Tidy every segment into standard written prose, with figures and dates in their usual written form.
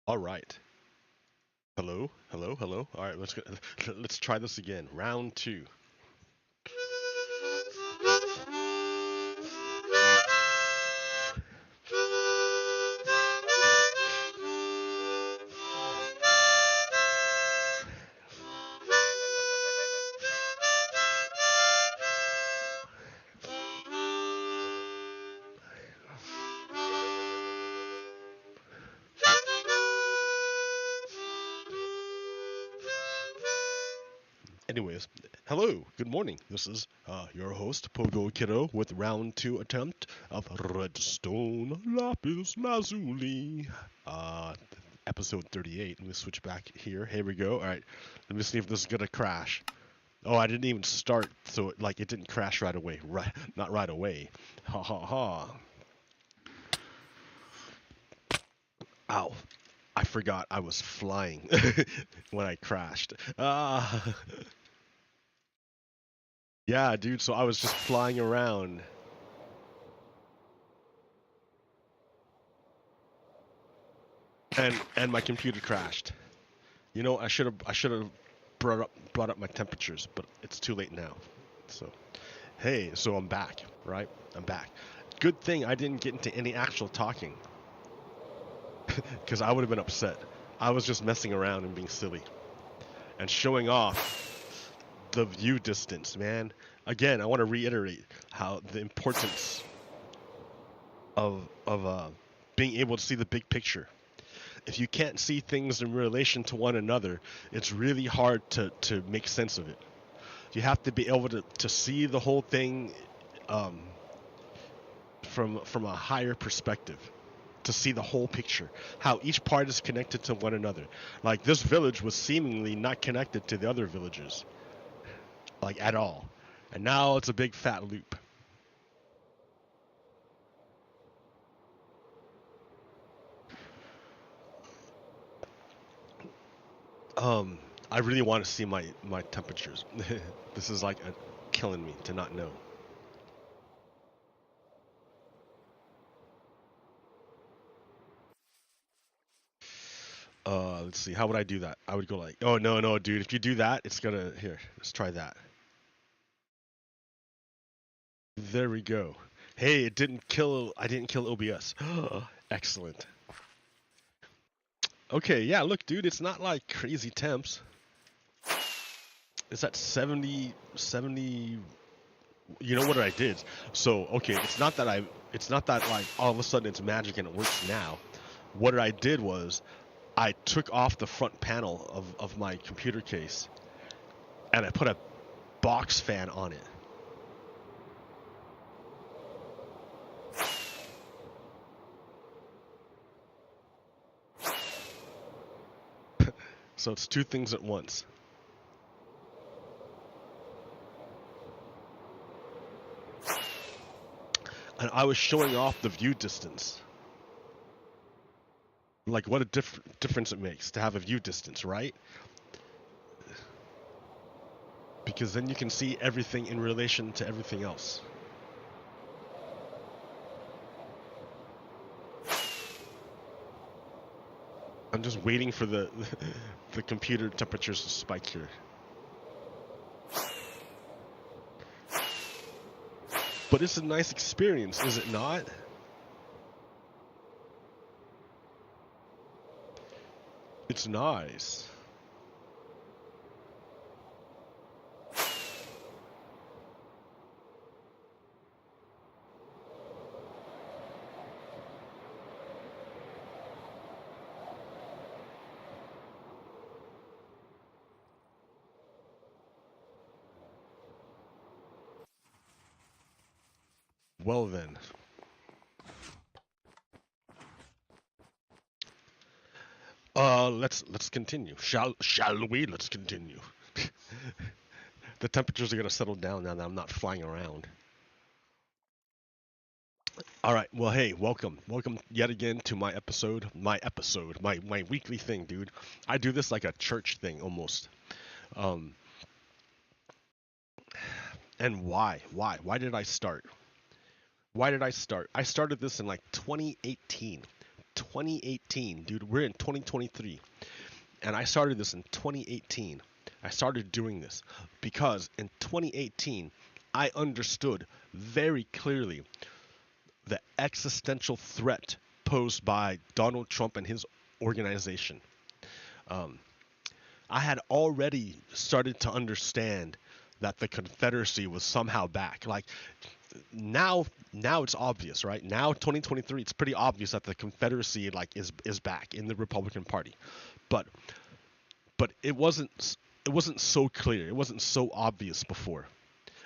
All right. Hello, hello, hello. All right, let's try this again. Round two. Anyways, hello, good morning. This is your host, Pogo Kiddo, with round two attempt of Redstone Lapis Lazuli. Uh, Episode 38. Let me switch back here. Here we go. All right, let me see if this is gonna crash. Oh, I didn't even start, so it didn't crash right away. Right, not right away. Ha ha ha. Ow. I forgot I was flying when I crashed. Ah. Yeah, dude, so I was just flying around. And my computer crashed. You know, I should have brought up my temperatures, but it's too late now. So, hey, so I'm back, right? I'm back. Good thing I didn't get into any actual talking, because I would have been upset. I was just messing around and being silly and showing off the view distance, man. Again, I want to reiterate how the importance of being able to see the big picture. If you can't see things in relation to one another, it's really hard to make sense of it. You have to be able to see the whole thing um, from a higher perspective, to see the whole picture, how each part is connected to one another. Like this village was seemingly not connected to the other villages, like at all, and now it's a big fat loop. Um, I really want to see my temperatures. This is like killing me to not know. Let's see. How would I do that? I would go like, oh no, no, dude. If you do that, it's gonna here. Let's try that. There we go. Hey, it didn't kill. I didn't kill OBS. Excellent. Okay, yeah. Look, dude. It's not like crazy temps. It's at 70, 70. You know what I did? So okay, It's not that like all of a sudden it's magic and it works now. What I did was I took off the front panel of my computer case and I put a box fan on it. So it's two things at once. And I was showing off the view distance. Like what a difference it makes to have a view distance, right? Because then you can see everything in relation to everything else. I'm just waiting for the computer temperatures to spike here. But it's a nice experience, is it not? It's nice. Well then. Let's continue. Shall we? Let's continue. The temperatures are gonna settle down now that I'm not flying around. All right. Well, hey, welcome yet again to my weekly thing, dude. I do this like a church thing almost. Um, and why did I start? Why did I start? I started this in like 2018 2018, dude. We're in 2023, and I started this in 2018. I started doing this because in 2018, I understood very clearly the existential threat posed by Donald Trump and his organization. Um, I had already started to understand that the Confederacy was somehow back. Like now it's obvious, right? Now 2023, it's pretty obvious that the Confederacy like is back in the Republican Party. But it wasn't so clear. It wasn't so obvious before.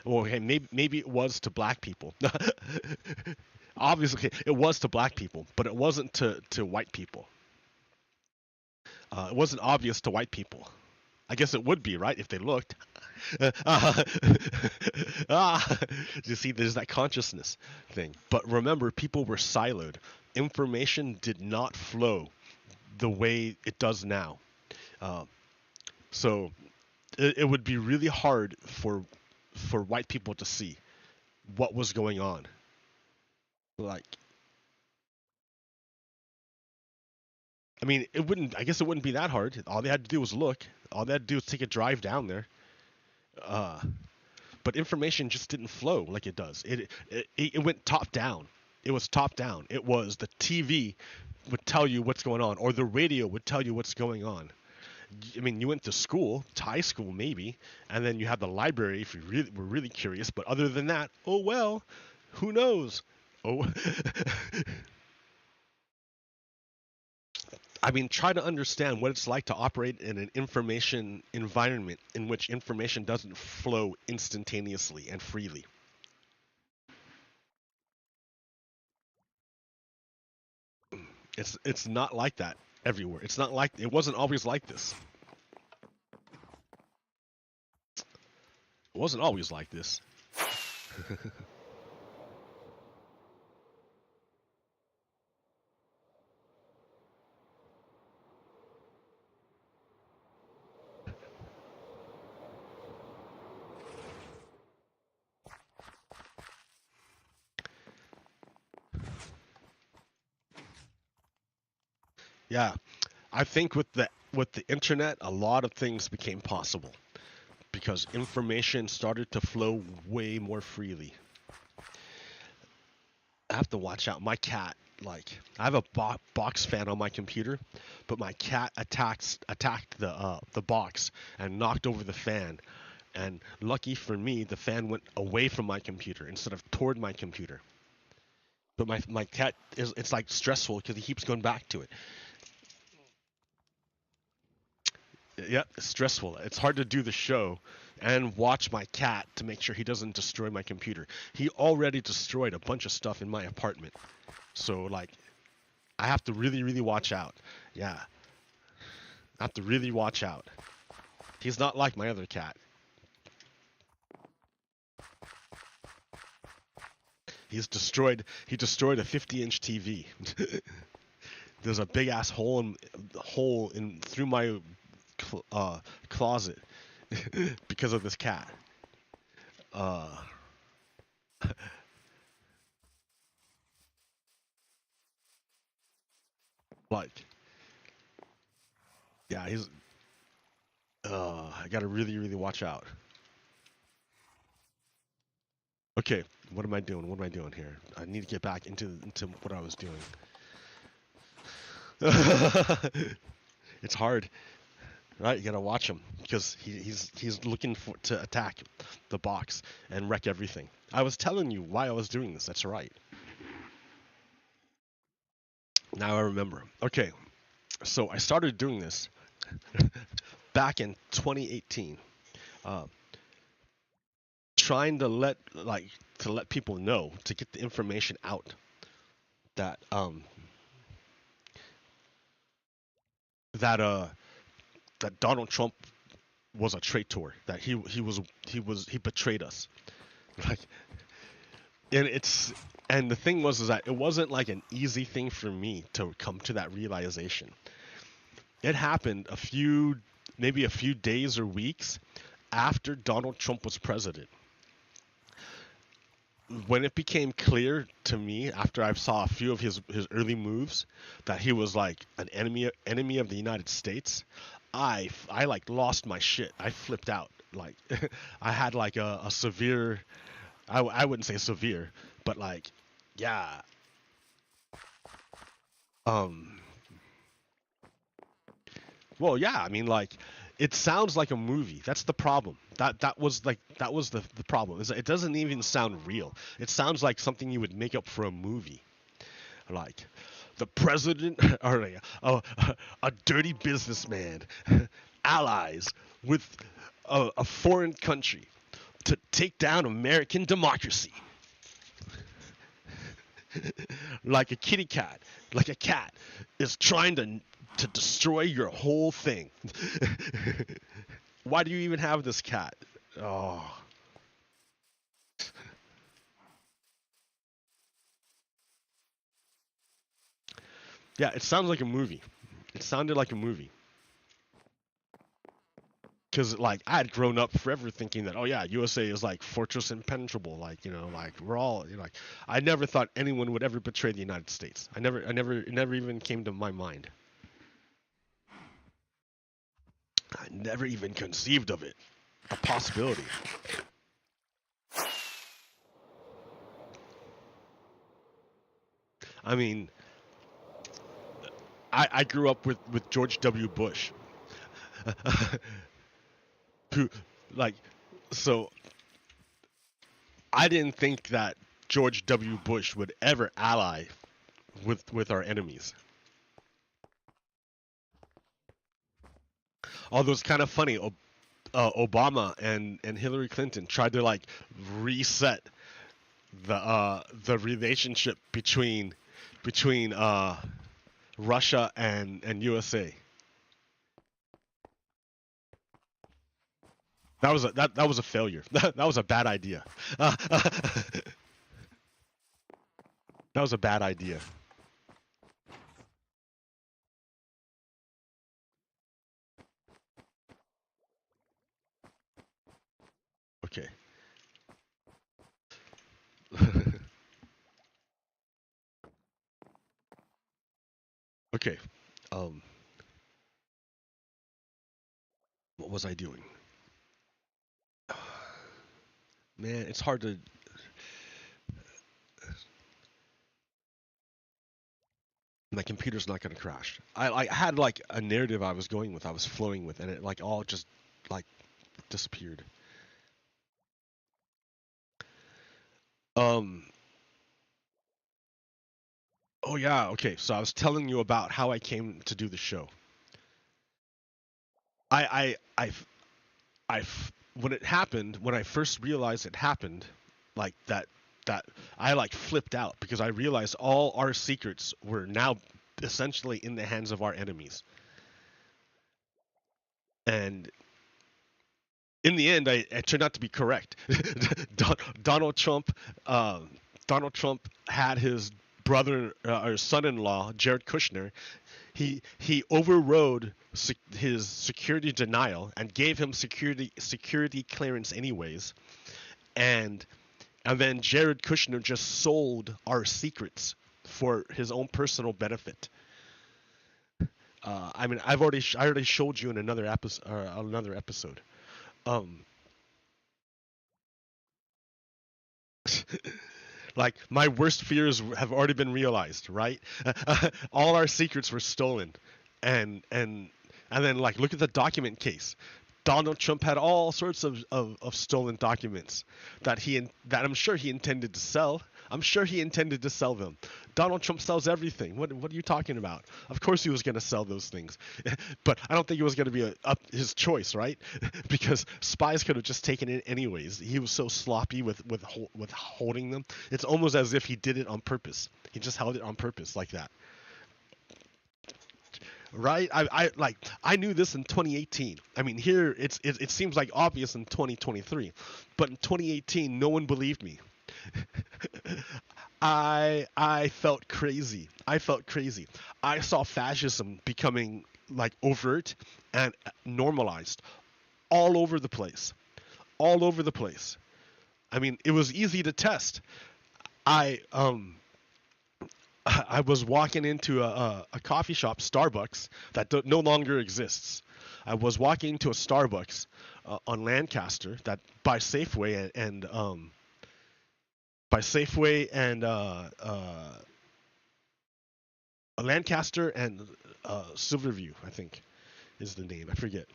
Well, okay, maybe it was to black people. Obviously, it was to black people, but it wasn't to white people. It wasn't obvious to white people. I guess it would be, right, if they looked. You see, there's that consciousness thing. But remember, people were siloed. Information did not flow the way it does now. Uh, so it would be really hard for white people to see what was going on. Like, I mean, it wouldn't. I guess it wouldn't be that hard. All they had to do was look. All they had to do was take a drive down there. Uh, but information just didn't flow like it does. It went top down. It was top down. It was the TV would tell you what's going on, or the radio would tell you what's going on. I mean, you went to school, to high school maybe, and then you had the library if you really were really curious. But other than that, oh well, who knows? Oh, I mean, try to understand what it's like to operate in an information environment in which information doesn't flow instantaneously and freely. It's not like that everywhere. It's not like it wasn't always like this. It wasn't always like this. Yeah, I think with the internet, a lot of things became possible because information started to flow way more freely. I have to watch out. My cat, like, I have a box fan on my computer, but my cat attacked the box and knocked over the fan. And lucky for me, the fan went away from my computer instead of toward my computer. But my cat it's like stressful because he keeps going back to it. Yeah, it's stressful. It's hard to do the show and watch my cat to make sure he doesn't destroy my computer. He already destroyed a bunch of stuff in my apartment. So like I have to really, really watch out. Yeah. I have to really watch out. He's not like my other cat. He destroyed a 50-inch TV. There's a big ass hole in through my closet because of this cat. Uh, like, yeah, he's. I gotta really, really watch out. Okay, what am I doing? What am I doing here? I need to get back into what I was doing. It's hard, right? You gotta watch him because he's looking to attack the box and wreck everything. I was telling you why I was doing this. That's right. Now I remember. Okay, so I started doing this back in 2018, uh, trying to let people know, to get the information out that that uh that Donald Trump was a traitor, that he betrayed us. Like, and the thing was is that it wasn't like an easy thing for me to come to that realization. It happened maybe a few days or weeks after Donald Trump was president. when it became clear to me after I saw a few of his early moves that he was like an enemy of the United States, I like lost my shit. I flipped out. Like I had like a severe, I wouldn't say severe, but like, yeah. Um. Well, yeah. I mean, like, it sounds like a movie. That's the problem. That was the problem. Is it doesn't even sound real. It sounds like something you would make up for a movie. Like, the president or a dirty businessman allies with a foreign country to take down American democracy. Like a kitty cat, like a cat is trying to destroy your whole thing. Why do you even have this cat? Oh, yeah, it sounds like a movie. It sounded like a movie. Because like I had grown up forever thinking that, oh yeah, USA is like fortress impenetrable, like, you know, like we're all, you know, like I never thought anyone would ever betray the United States. It never even came to my mind. I never even conceived of it, a possibility. I mean, I grew up with George W. Bush, who, like, so I didn't think that George W. Bush would ever ally with our enemies. Although it's kind of funny, Obama and Hillary Clinton tried to like reset the relationship between Russia and USA. That was a failure. That was a bad idea. That was a bad idea. Okay. Okay. Um, what was I doing? Man, it's hard to. My computer's not gonna crash. I had like a narrative I was going with, I was flowing with, and it like all just like disappeared. Um. Oh yeah. Okay. So I was telling you about how I came to do the show. I I I I when it happened, when I first realized it happened, like that I like flipped out because I realized all our secrets were now essentially in the hands of our enemies. And in the end, I turned out to be correct. Donald Trump, um, Donald Trump had his brother or son-in-law, Jared Kushner. He overrode his security denial and gave him security clearance anyways. And and then Jared Kushner just sold our secrets for his own personal benefit. I mean, I already showed you in another episode. Another episode. Um, like my worst fears have already been realized, right? All our secrets were stolen, and and then like look at the document case. Donald Trump had all sorts of stolen documents that I'm sure he intended to sell. I'm sure he intended to sell them. Donald Trump sells everything. What are you talking about? Of course he was going to sell those things, but I don't think it was going to be up his choice, right? Because spies could have just taken it anyways. He was so sloppy with holding them. It's almost as if he did it on purpose. He just held it on purpose like that, right? I knew this in 2018. I mean, here it seems like obvious in 2023, but in 2018, no one believed me. I felt crazy. I felt crazy. I saw fascism becoming like overt and normalized all over the place, all over the place. I mean, it was easy to test. I I was walking into a coffee shop, Starbucks, that no longer exists. I was walking into a Starbucks on Lancaster that by Safeway and Lancaster and Silverview, I think, is the name. I forget.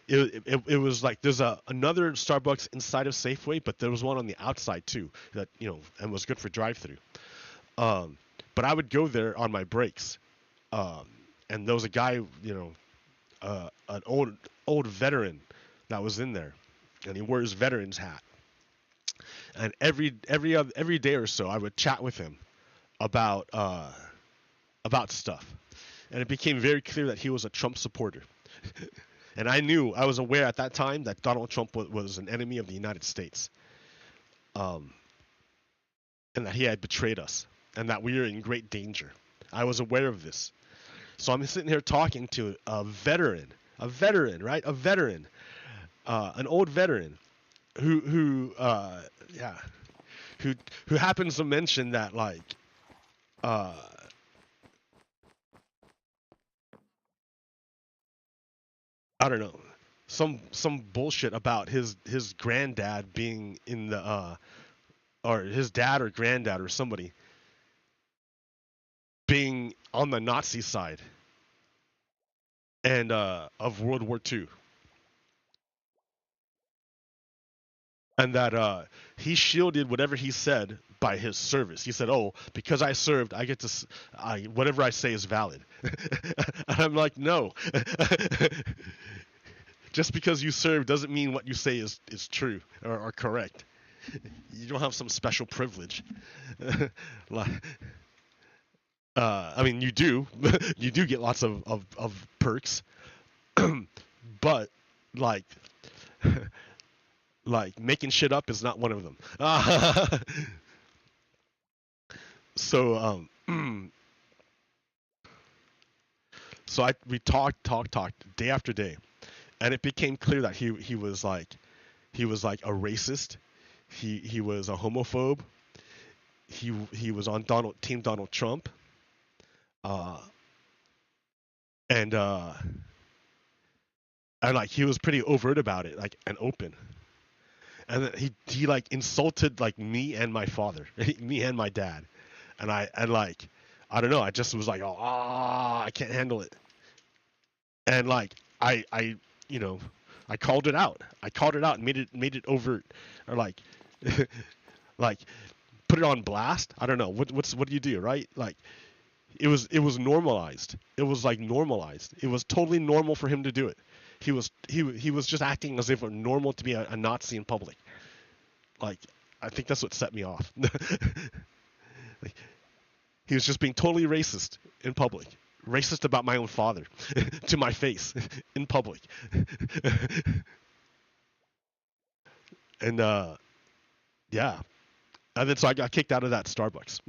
It was like there's another Starbucks inside of Safeway, but there was one on the outside too that and was good for drive-through. But I would go there on my breaks, and there was a guy, an old veteran that was in there, and he wore his veteran's hat. And every day or so, I would chat with him about stuff, and it became very clear that he was a Trump supporter. And I was aware at that time that Donald Trump was an enemy of the United States, and that he had betrayed us, and that we were in great danger. I was aware of this. So I'm sitting here talking to a veteran, right? A veteran, an old veteran, who happens to mention that, like, I don't know, some bullshit about his granddad being in the or his dad or granddad or somebody being on the Nazi side and of World War II. And that he shielded whatever he said by his service. He said, "Oh, because I served, I get to, whatever I say is valid." And I'm like, no. Just because you serve doesn't mean what you say is true or correct. You don't have some special privilege. I mean, you do. You do get lots of perks. But, like making shit up is not one of them. So we talked day after day, and it became clear that he was like a racist. He was a homophobe. He was on Team Donald Trump. And like he was pretty overt about it, like, and open. And then he like insulted like me and my father, me and my dad, and I don't know, I just was like, I can't handle it. And like I called it out. And made it overt, or like like put it on blast. I don't know what do you do, right? Like it was normalized. It was like normalized. It was totally normal for him to do it. He was just acting as if it were normal to be a Nazi in public. Like, I think that's what set me off. Like, he was just being totally racist in public. Racist about my own father to my face in public. And yeah. And then so I got kicked out of that Starbucks.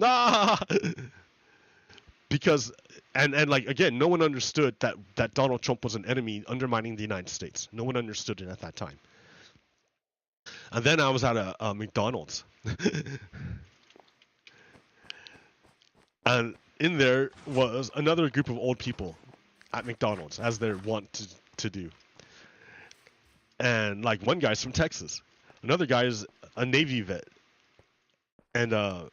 Because and like, again, no one understood that Donald Trump was an enemy undermining the United States. No one understood it at that time. And then I was at a McDonald's. And in there was another group of old people at McDonald's, as they're wont to do. And like, one guy's from Texas. Another guy is a Navy vet. And I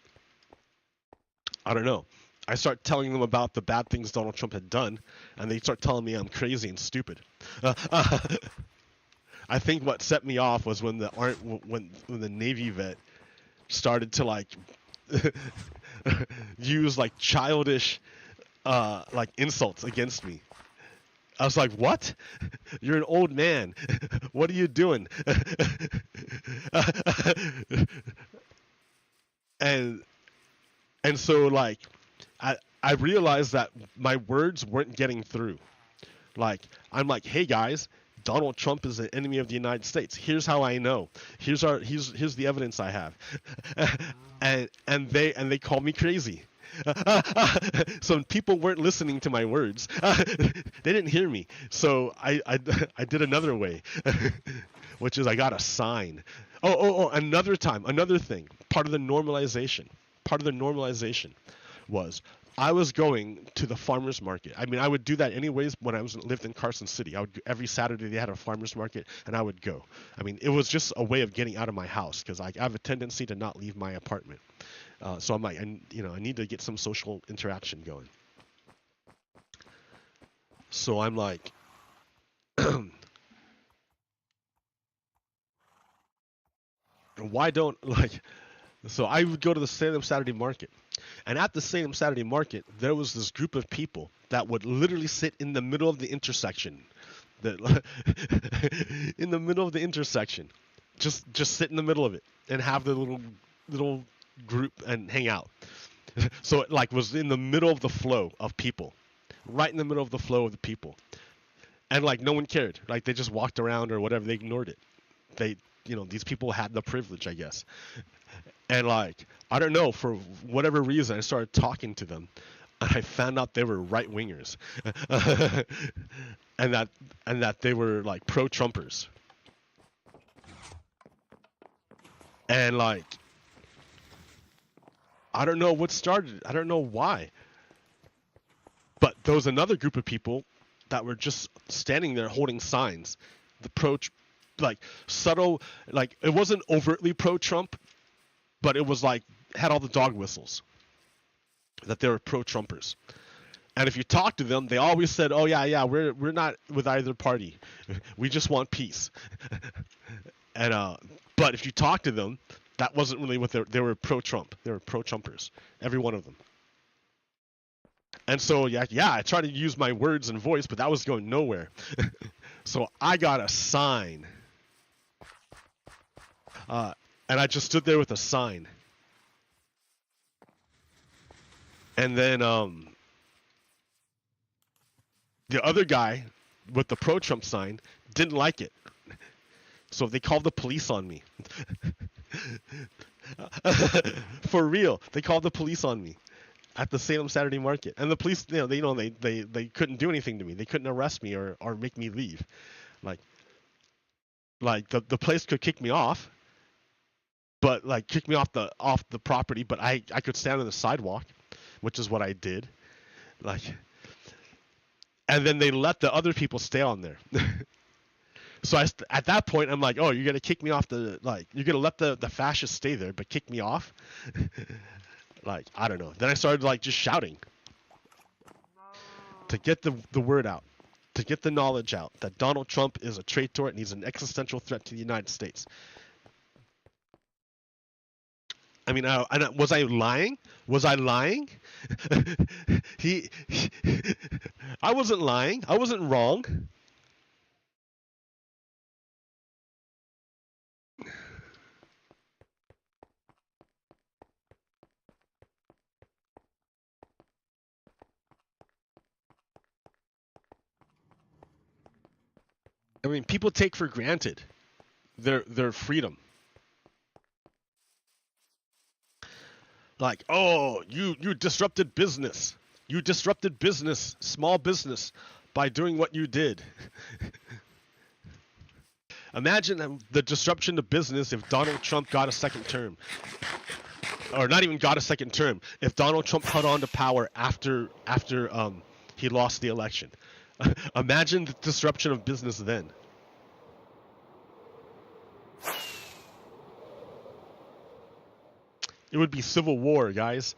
don't know. I start telling them about the bad things Donald Trump had done, and they start telling me I'm crazy and stupid. I think what set me off was when the Navy vet started to like use like childish like insults against me. I was like, "What? You're an old man. What are you doing?" And so like I realized that my words weren't getting through. Like, I'm like, "Hey guys, Donald Trump is an enemy of the United States. Here's how I know. Here's the evidence I have." and they called me crazy. So people weren't listening to my words. They didn't hear me. So I did another way, which is I got a sign. Another time, another thing. Part of the normalization was I was going to the farmers market. I mean, I would do that anyways when lived in Carson City. I would every Saturday they had a farmers market, and I would go. I mean, it was just a way of getting out of my house because I have a tendency to not leave my apartment. So I'm like, I need to get some social interaction going. So I'm like, why don't like? So I would go to the Salem Saturday Market. And at the Salem Saturday Market, there was this group of people that would literally sit in the middle of the intersection. In the middle of the intersection. Just sit in the middle of it and have the little group and hang out. So it like was in the middle of the flow of people. Right in the middle of the flow of the people. And like no one cared. Like they just walked around or whatever, they ignored it. These people had the privilege, I guess. And like, I don't know, for whatever reason, I started talking to them, and I found out they were right wingers, and that they were like pro-Trumpers, and like, I don't know what started it. I don't know why, but there was another group of people that were just standing there holding signs, like subtle, like it wasn't overtly pro-Trump. But it was like, had all the dog whistles that they were pro-Trumpers. And if you talk to them, they always said, oh, yeah, we're not with either party. We just want peace. And but if you talk to them, that wasn't really what they were pro-Trump. They were pro-Trumpers, every one of them. And so, yeah, I tried to use my words and voice, but that was going nowhere. So I got a sign. And I just stood there with a sign. And then the other guy with the pro-Trump sign didn't like it. So they called the police on me. For real. They called the police on me at the Salem Saturday Market. And the police, they couldn't do anything to me. They couldn't arrest me or make me leave. Like the place could kick me off. But like kick me off the property, but I could stand on the sidewalk, which is what I did. Like, and then they let the other people stay on there. So at that point I'm like, oh, you're gonna kick me off you're gonna let the fascists stay there, but kick me off? Like, I don't know. Then I started like just shouting to get the word out, to get the knowledge out that Donald Trump is a traitor and he's an existential threat to the United States. I mean, was I lying? Was I lying? I wasn't lying. I wasn't wrong. I mean, people take for granted their freedom. Like, oh, you disrupted business. You disrupted business, small business, by doing what you did. Imagine the disruption to business if Donald Trump got a second term. Or not even got a second term. If Donald Trump held on to power after he lost the election. Imagine the disruption of business then. It would be civil war, guys.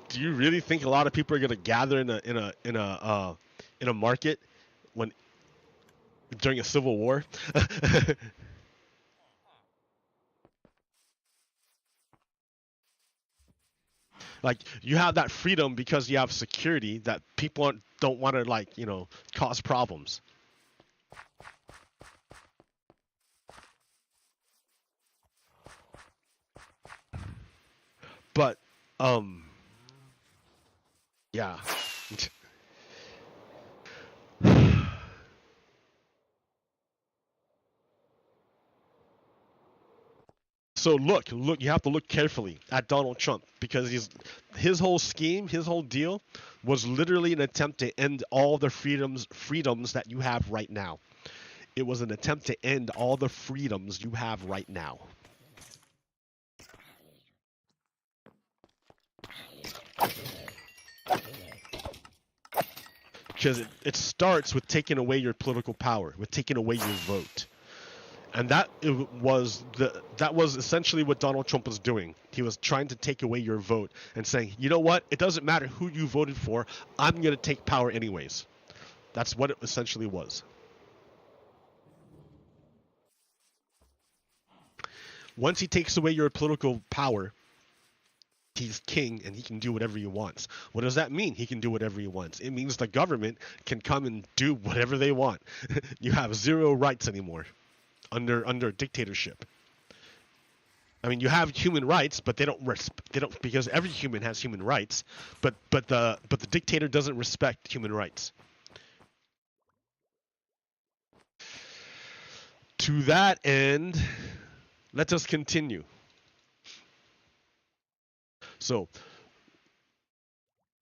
Do you really think a lot of people are going to gather in a market during a civil war? Like, you have that freedom because you have security that people don't want to cause problems. But yeah. So look, you have to look carefully at Donald Trump because his whole scheme, his whole deal was literally an attempt to end all the freedoms that you have right now. It was an attempt to end all the freedoms you have right now. Because it starts with taking away your political power, with taking away your vote. And that was essentially what Donald Trump was doing. He was trying to take away your vote and saying, you know what? It doesn't matter who you voted for. I'm going to take power anyways. That's what it essentially was. Once he takes away your political power, he's king and he can do whatever he wants. What does that mean? He can do whatever he wants. It means the government can come and do whatever they want. You have zero rights anymore under dictatorship. I mean, you have human rights, but they don't because every human has human rights, but the dictator doesn't respect human rights. To that end, let us continue. So,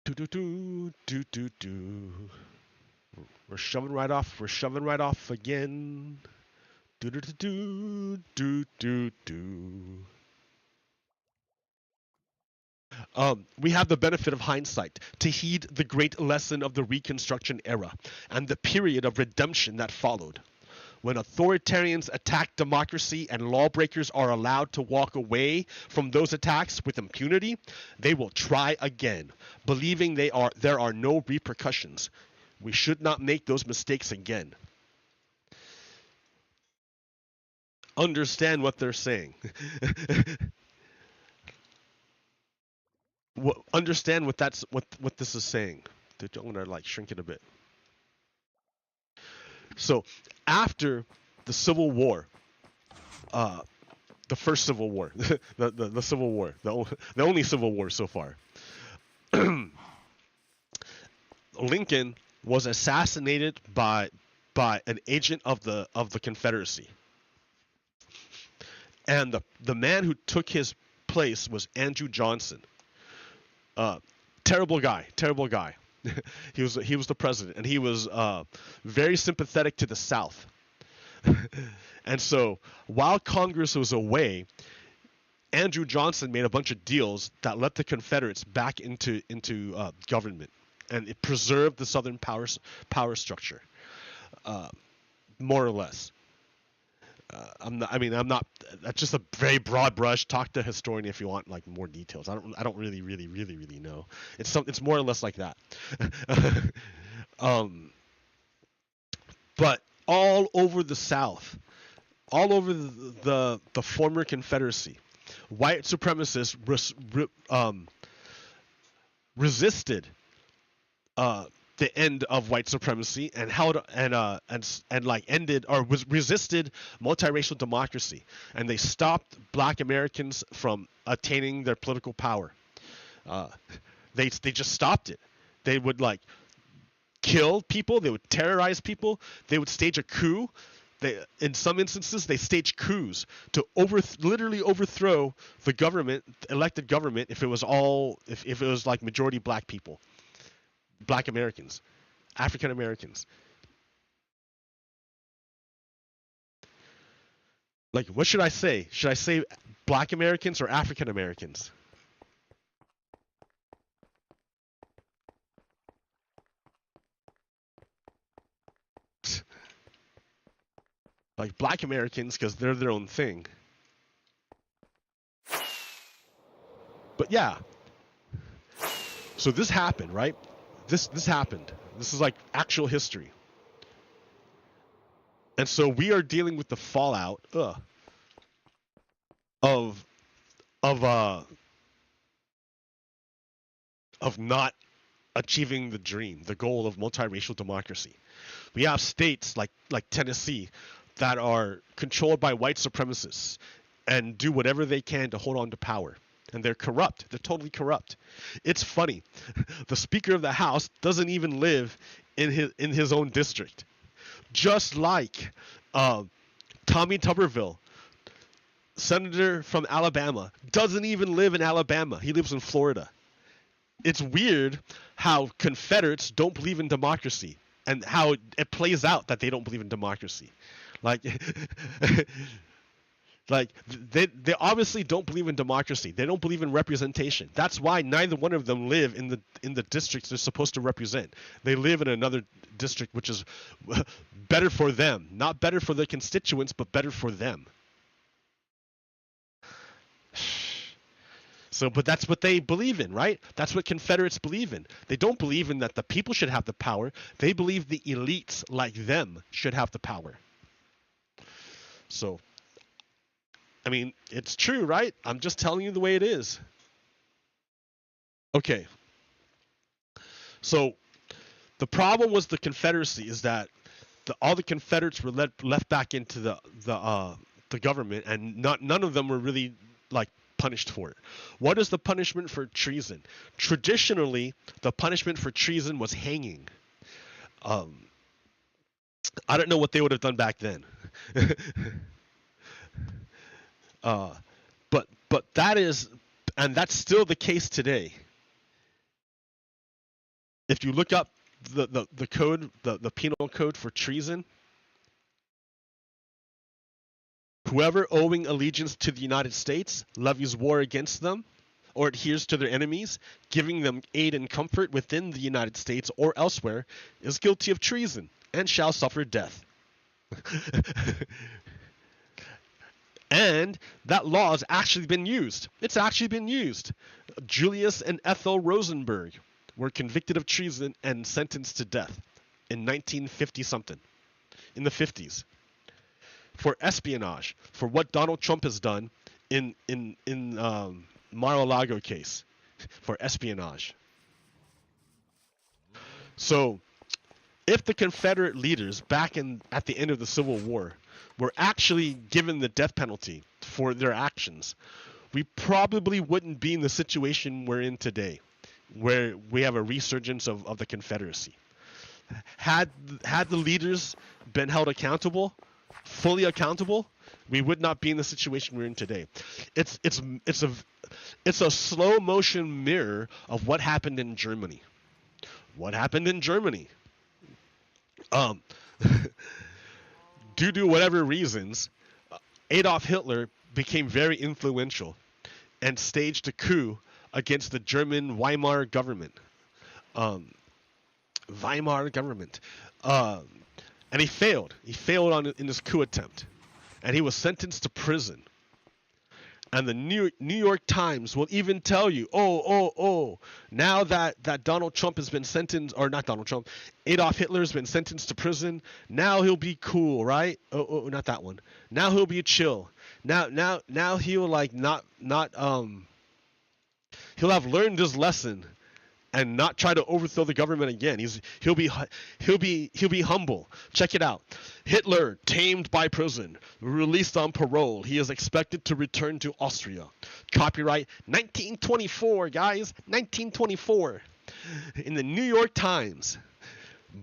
we're shoving right off. We're shoving right off again. We have the benefit of hindsight to heed the great lesson of the Reconstruction era and the period of redemption that followed. When authoritarians attack democracy and lawbreakers are allowed to walk away from those attacks with impunity, they will try again, believing there are no repercussions. We should not make those mistakes again. Understand what they're saying. Understand what this is saying. I'm gonna shrink it a bit. So after the Civil War, the first Civil War, the Civil War, the only Civil War so far, Lincoln was assassinated by an agent of the Confederacy, and the man who took his place was Andrew Johnson. Terrible guy. He was the president, and he was very sympathetic to the South. And so while Congress was away, Andrew Johnson made a bunch of deals that let the Confederates back into government, and it preserved the Southern power structure, more or less. I'm not. That's just a very broad brush. Talk to a historian if you want more details. I don't really know. It's more or less like that. But all over the South, all over the former Confederacy, white supremacists resisted the end of white supremacy and resisted multiracial democracy, and they stopped Black Americans from attaining their political power. They just stopped it. They would kill people. They would terrorize people. They would stage a coup. In some instances, they staged coups to literally overthrow the government, elected government, if it was majority Black people. Black Americans, African Americans. What should I say? Should I say Black Americans or African Americans? Black Americans, because they're their own thing. But yeah. So this happened, right? This happened. This is actual history. And so we are dealing with the fallout of not achieving the dream, the goal of multiracial democracy. We have states like Tennessee that are controlled by white supremacists and do whatever they can to hold on to power. And they're corrupt. They're totally corrupt. It's funny. The Speaker of the House doesn't even live in his own district. Just like Tommy Tuberville, senator from Alabama, doesn't even live in Alabama. He lives in Florida. It's weird how Confederates don't believe in democracy and how it plays out that they don't believe in democracy. Like, like they obviously don't believe in democracy. They don't believe in representation. That's why neither one of them live in the districts they're supposed to represent. They live in another district which is better for them, not better for their constituents, but better for them. So, but that's what they believe in, right? That's what Confederates believe in. They don't believe in that the people should have the power. They believe the elites like them should have the power. So, I mean, it's true, right? I'm just telling you the way it is. Okay. So, the problem was the Confederacy is that all the Confederates were left back into the government, and none of them were really like punished for it. What is the punishment for treason? Traditionally, the punishment for treason was hanging. I don't know what they would have done back then. But that is, and that's still the case today. If you look up the code, the penal code for treason, whoever owing allegiance to the United States levies war against them or adheres to their enemies, giving them aid and comfort within the United States or elsewhere, is guilty of treason and shall suffer death. And that law has actually been used. It's actually been used. Julius and Ethel Rosenberg were convicted of treason and sentenced to death in 1950-something, in the 50s. For espionage, for what Donald Trump has done in Mar-a-Lago case, for espionage. So, if the Confederate leaders back at the end of the Civil War were actually given the death penalty for their actions, we probably wouldn't be in the situation we're in today, where we have a resurgence of the Confederacy. Had the leaders been held accountable, fully accountable, we would not be in the situation we're in today. It's a slow motion mirror of what happened in Germany. What happened in Germany? Due to whatever reasons, Adolf Hitler became very influential and staged a coup against the German Weimar government. And he failed. He failed in his coup attempt, and he was sentenced to prison. And the New York Times will even tell you, now that Donald Trump has been sentenced, or not Donald Trump, Adolf Hitler has been sentenced to prison, now he'll be cool, right? Not that one. Now he'll be chill. Now he'll like not he'll have learned his lesson and not try to overthrow the government again. He'll be humble. Check it out. Hitler tamed by prison, released on parole. He is expected to return to Austria. Copyright 1924, guys. 1924. In the New York Times.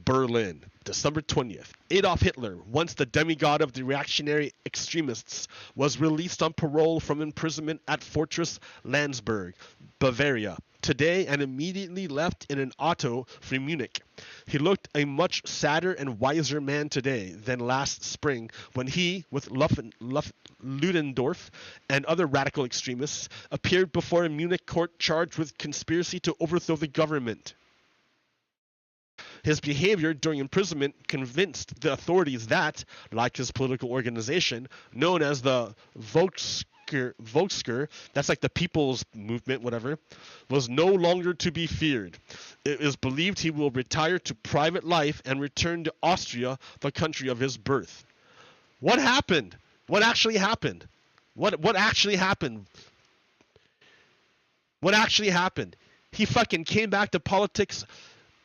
Berlin, December 20th. Adolf Hitler, once the demigod of the reactionary extremists, was released on parole from imprisonment at Fortress Landsberg, Bavaria, today, and immediately left in an auto for Munich. He looked a much sadder and wiser man today than last spring when he, with Ludendorff and other radical extremists, appeared before a Munich court charged with conspiracy to overthrow the government. His behavior during imprisonment convinced the authorities that, like his political organization, known as the Volkskur, that's like the People's Movement, whatever, was no longer to be feared. It is believed he will retire to private life and return to Austria, the country of his birth. What happened? What actually happened? What actually happened? What actually happened? He fucking came back to politics,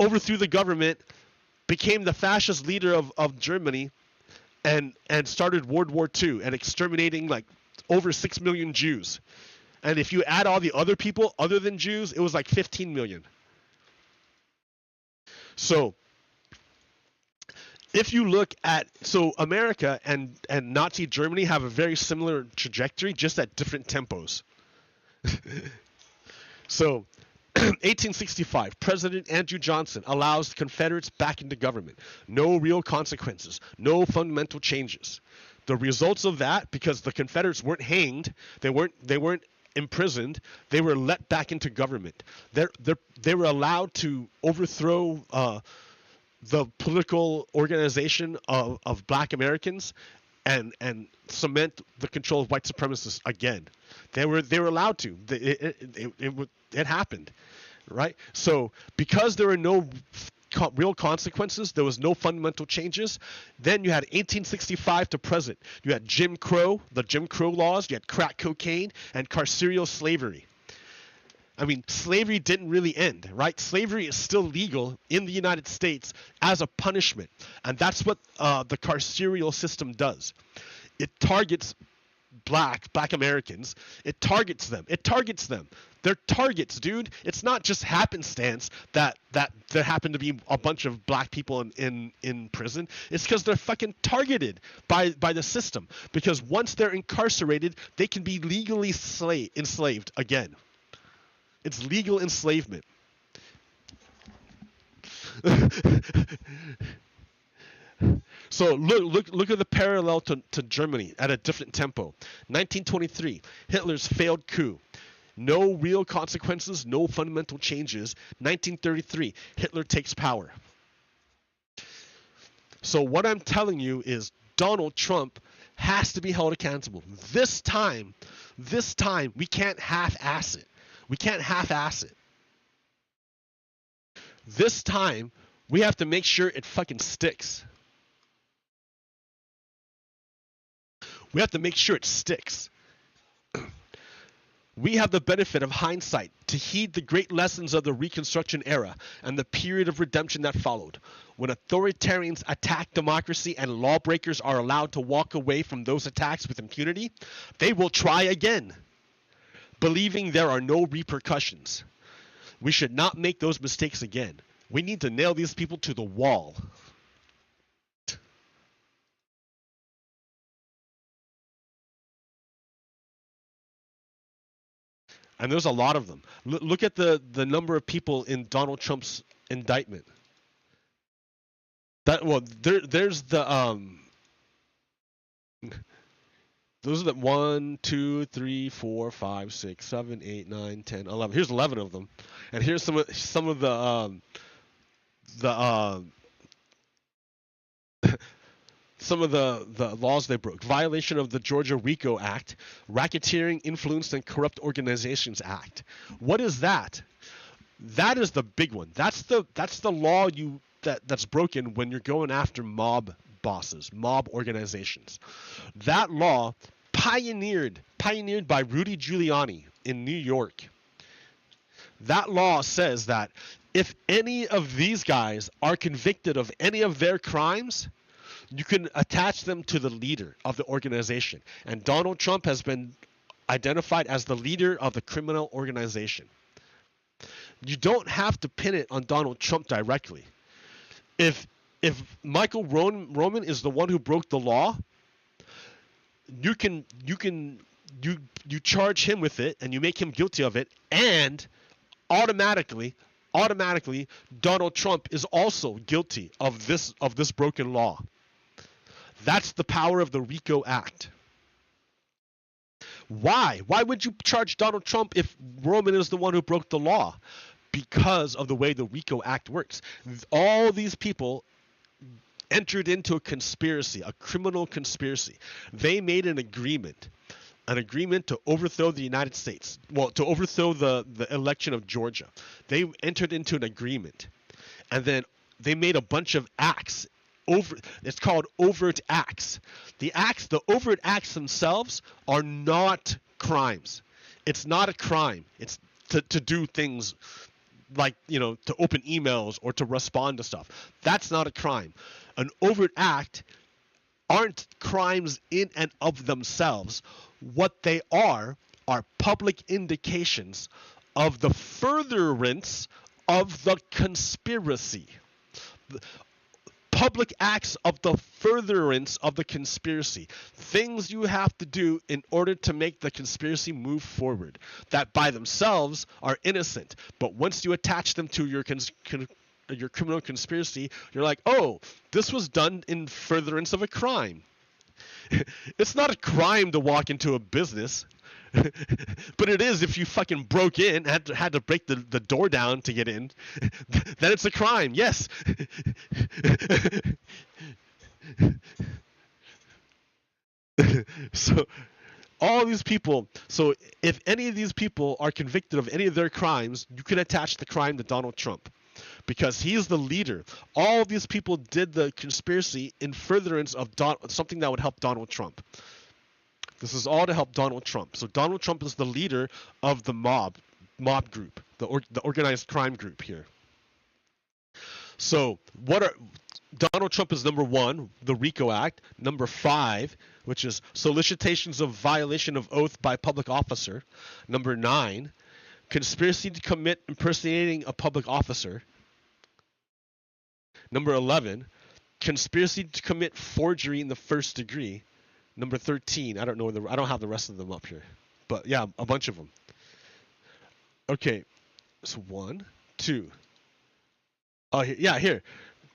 overthrew the government, became the fascist leader of Germany, and started World War II and exterminating like over 6 million Jews. And if you add all the other people other than Jews, it was like 15 million. So if you look at, so America and Nazi Germany have a very similar trajectory, just at different tempos. So 1865, President Andrew Johnson allows the Confederates back into government. No real consequences, no fundamental changes. The results of that, because the Confederates weren't hanged, they weren't imprisoned, they were let back into government. They were allowed to overthrow the political organization of black Americans and cement the control of white supremacists again. They were allowed to. It happened, right? So because there were no real consequences, there was no fundamental changes. Then you had 1865 to present. You had Jim Crow, the Jim Crow laws. You had crack cocaine and carceral slavery. I mean, slavery didn't really end, right? Slavery is still legal in the United States as a punishment. And that's what the carceral system does. It targets black Americans. It targets them. They're targets, dude. It's not just happenstance that there happen to be a bunch of black people in prison. It's because they're fucking targeted by the system. Because once they're incarcerated, they can be legally enslaved again. It's legal enslavement. So look at the parallel to Germany at a different tempo. 1923, Hitler's failed coup. No real consequences, no fundamental changes. 1933, Hitler takes power. So what I'm telling you is Donald Trump has to be held accountable. This time, we can't half-ass it. This time, we have to make sure it fucking sticks. We have to make sure it sticks. We have the benefit of hindsight to heed the great lessons of the Reconstruction era and the period of redemption that followed. When authoritarians attack democracy and lawbreakers are allowed to walk away from those attacks with impunity, they will try again, believing there are no repercussions. We should not make those mistakes again. We need to nail these people to the wall. And there's a lot of them. Look at the number of people in Donald Trump's indictment. There's the those are the 1, 2, 3, 4, 5, 6, 7, 8, 9, 10, 11. Here's 11 of them, and here's some of the some of the laws they broke. Violation of the Georgia RICO Act, Racketeering, Influenced, and Corrupt Organizations Act. What is that? That is the big one. That's the law that's broken when you're going after mob bosses, mob organizations. That law, pioneered by Rudy Giuliani in New York. That law says that if any of these guys are convicted of any of their crimes, you can attach them to the leader of the organization. And Donald Trump has been identified as the leader of the criminal organization. You don't have to pin it on Donald Trump directly. If Michael Roman is the one who broke the law, you charge him with it and you make him guilty of it, and automatically Donald Trump is also guilty of this broken law. That's the power of the RICO Act. Why? Why would you charge Donald Trump if Roman is the one who broke the law? Because of the way the RICO Act works. All these people entered into a conspiracy, a criminal conspiracy. They made an agreement to overthrow the United States. Well, to overthrow the election of Georgia. They entered into an agreement. And then they made a bunch of acts. It's called overt acts. The overt acts themselves are not crimes. It's not a crime. It's to do things like, to open emails or to respond to stuff. That's not a crime. An overt act aren't crimes in and of themselves. What they are public indications of the furtherance of the conspiracy. public acts of the furtherance of the conspiracy. Things you have to do in order to make the conspiracy move forward that by themselves are innocent. But once you attach them to your criminal conspiracy, you're like, oh, this was done in furtherance of a crime. It's not a crime to walk into a business. But it is if you fucking broke in, had to break the door down to get in. Then it's a crime, yes. So all these people, so if any of these people are convicted of any of their crimes, you can attach the crime to Donald Trump because he's the leader. All of these people did the conspiracy in furtherance of something that would help Donald Trump. This is all to help Donald Trump. So Donald Trump is the leader of the mob group, the organized crime group here. So Donald Trump is number 1, the RICO Act. Number 5, which is solicitations of violation of oath by public officer. Number 9, conspiracy to commit impersonating a public officer. Number 11, conspiracy to commit forgery in the first degree. Number 13, I don't have the rest of them up here, but yeah, a bunch of them. Okay, so 1, 2. Oh, here.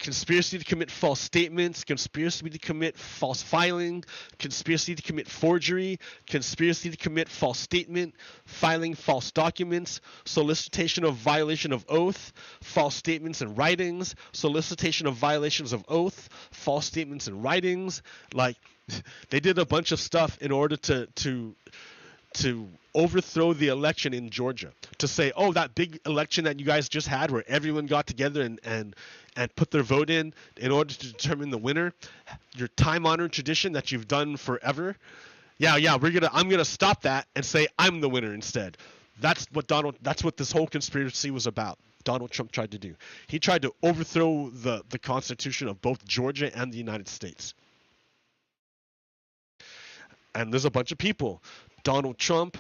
Conspiracy to commit false statements, conspiracy to commit false filing, conspiracy to commit forgery, conspiracy to commit false statement, filing false documents, solicitation of violation of oath, false statements and writings, solicitation of violations of oath, false statements and writings. Like, they did a bunch of stuff in order to overthrow the election in Georgia, to say, oh, that big election that you guys just had where everyone got together and put their vote in order to determine the winner, your time-honored tradition that you've done forever. I'm gonna stop that and say I'm the winner instead. That's what this whole conspiracy was about. Donald Trump tried to do. He tried to overthrow the Constitution of both Georgia and the United States. And there's a bunch of people. Donald Trump,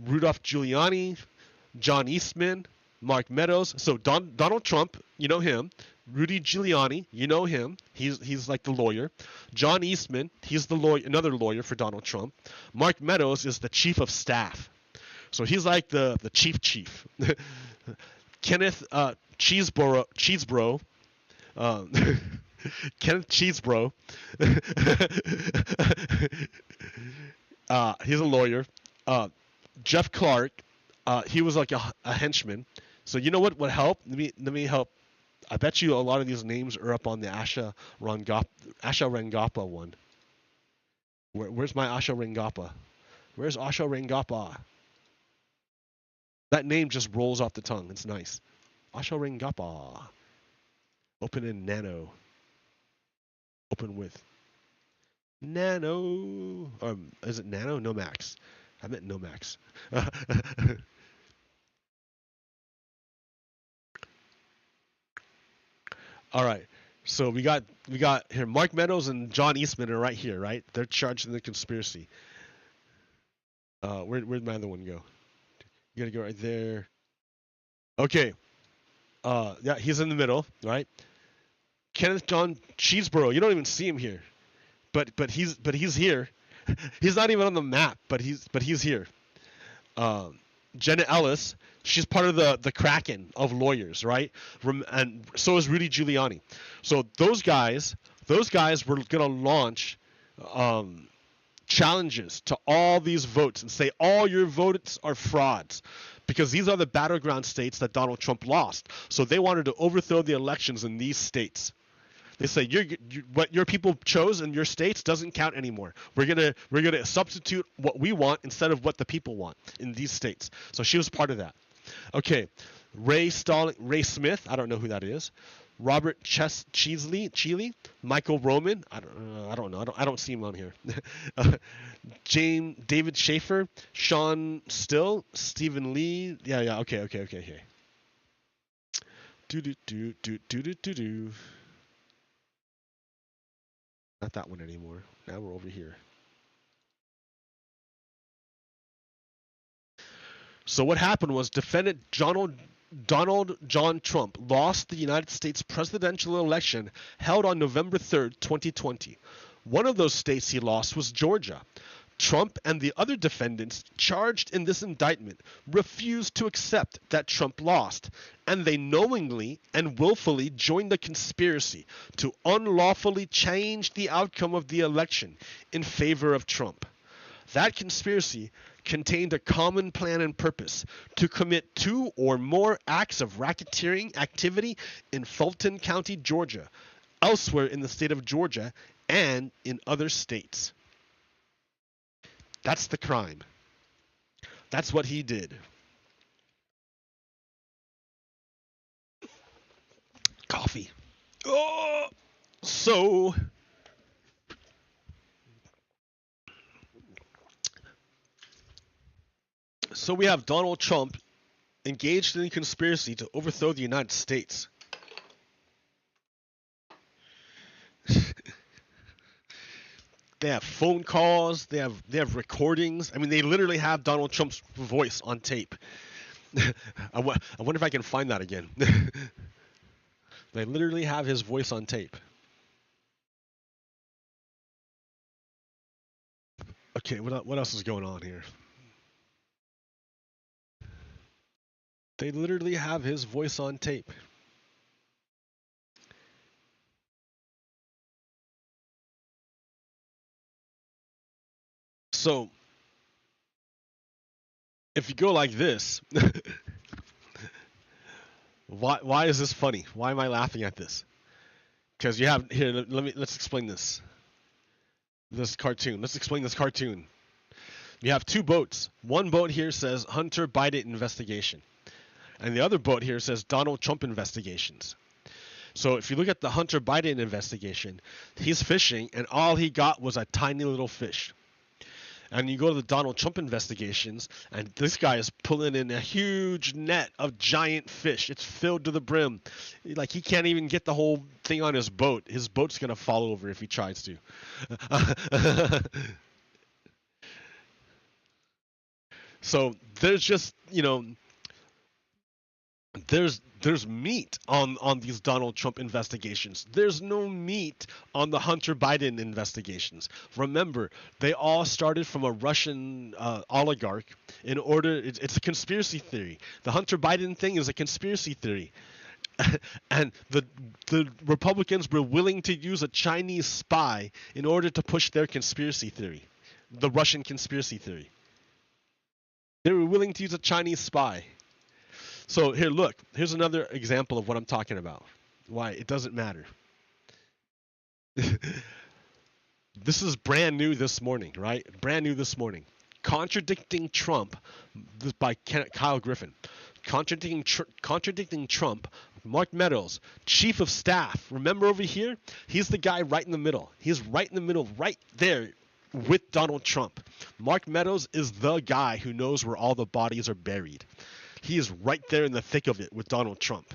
Rudolph Giuliani, John Eastman, Mark Meadows. So Donald Trump, you know him. Rudy Giuliani, you know him. He's like the lawyer. John Eastman, he's the lawyer, another lawyer for Donald Trump. Mark Meadows is the chief of staff. So he's like the chief. Kenneth Cheesebro. Kenneth Cheesebro. He's a lawyer. Jeff Clark, he was like a henchman. So you know what would help? Let me help. I bet you a lot of these names are up on the Asha Rangappa one. Where's my Asha Rangappa? Where's Asha Rangappa? That name just rolls off the tongue. It's nice. Asha Rangappa. Open in Nano. Open with Nano. Is it Nano? No Max. I meant No Max. All right. So we got here Mark Meadows and John Eastman are right here, right? They're charged in the conspiracy. Where'd my other one go? You gotta go right there. Okay. Yeah, he's in the middle, right? Kenneth John Cheeseboro. You don't even see him here, but he's here. He's not even on the map, but he's here. Jenna Ellis, she's part of the Kraken of lawyers, right? And so is Rudy Giuliani. So those guys were gonna launch challenges to all these votes and say all your votes are frauds, because these are the battleground states that Donald Trump lost. So they wanted to overthrow the elections in these states. They say what your people chose in your states doesn't count anymore. We're gonna substitute what we want instead of what the people want in these states. So she was part of that. Okay, Ray Smith. I don't know who that is. Robert Cheeley, Michael Roman. I don't know. I don't see him on here. David Schaefer, Sean Still, Stephen Lee. Yeah. Okay. Do. Not that one anymore. Now we're over here. So what happened was defendant Donald Donald John Trump lost the United States presidential election held on November 3rd, 2020. One of those states he lost was Georgia. Trump and the other defendants charged in this indictment refused to accept that Trump lost, and they knowingly and willfully joined the conspiracy to unlawfully change the outcome of the election in favor of Trump. That conspiracy contained a common plan and purpose to commit 2 or more acts of racketeering activity in Fulton County, Georgia, elsewhere in the state of Georgia, and in other states. That's the crime. That's what he did. Coffee. Oh! So we have Donald Trump engaged in a conspiracy to overthrow the United States. They have phone calls. They have recordings. I mean, they literally have Donald Trump's voice on tape. I wonder if I can find that again. They literally have his voice on tape. Okay, what else is going on here? They literally have his voice on tape. So, if you go like this, why is this funny? Why am I laughing at this? Because you have here. Let's explain this. This cartoon. Let's explain this cartoon. You have 2 boats. One boat here says Hunter Biden investigation, and the other boat here says Donald Trump investigations. So if you look at the Hunter Biden investigation, he's fishing, and all he got was a tiny little fish. And you go to the Donald Trump investigations, and this guy is pulling in a huge net of giant fish. It's filled to the brim. Like, he can't even get the whole thing on his boat. His boat's going to fall over if he tries to. So there's just, there's meat on these Donald Trump investigations. There's no meat on the Hunter Biden investigations. Remember, they all started from a Russian oligarch. It's a conspiracy theory. The Hunter Biden thing is a conspiracy theory. And the Republicans were willing to use a Chinese spy in order to push their conspiracy theory, the Russian conspiracy theory. They were willing to use a Chinese spy. So here, look. Here's another example of what I'm talking about. Why it doesn't matter. This is brand new this morning, right? Brand new this morning. Contradicting Trump by Kyle Griffin. Contradicting Trump, Mark Meadows, chief of staff. Remember over here? He's the guy right in the middle. He's right in the middle, right there with Donald Trump. Mark Meadows is the guy who knows where all the bodies are buried. He is right there in the thick of it with Donald Trump.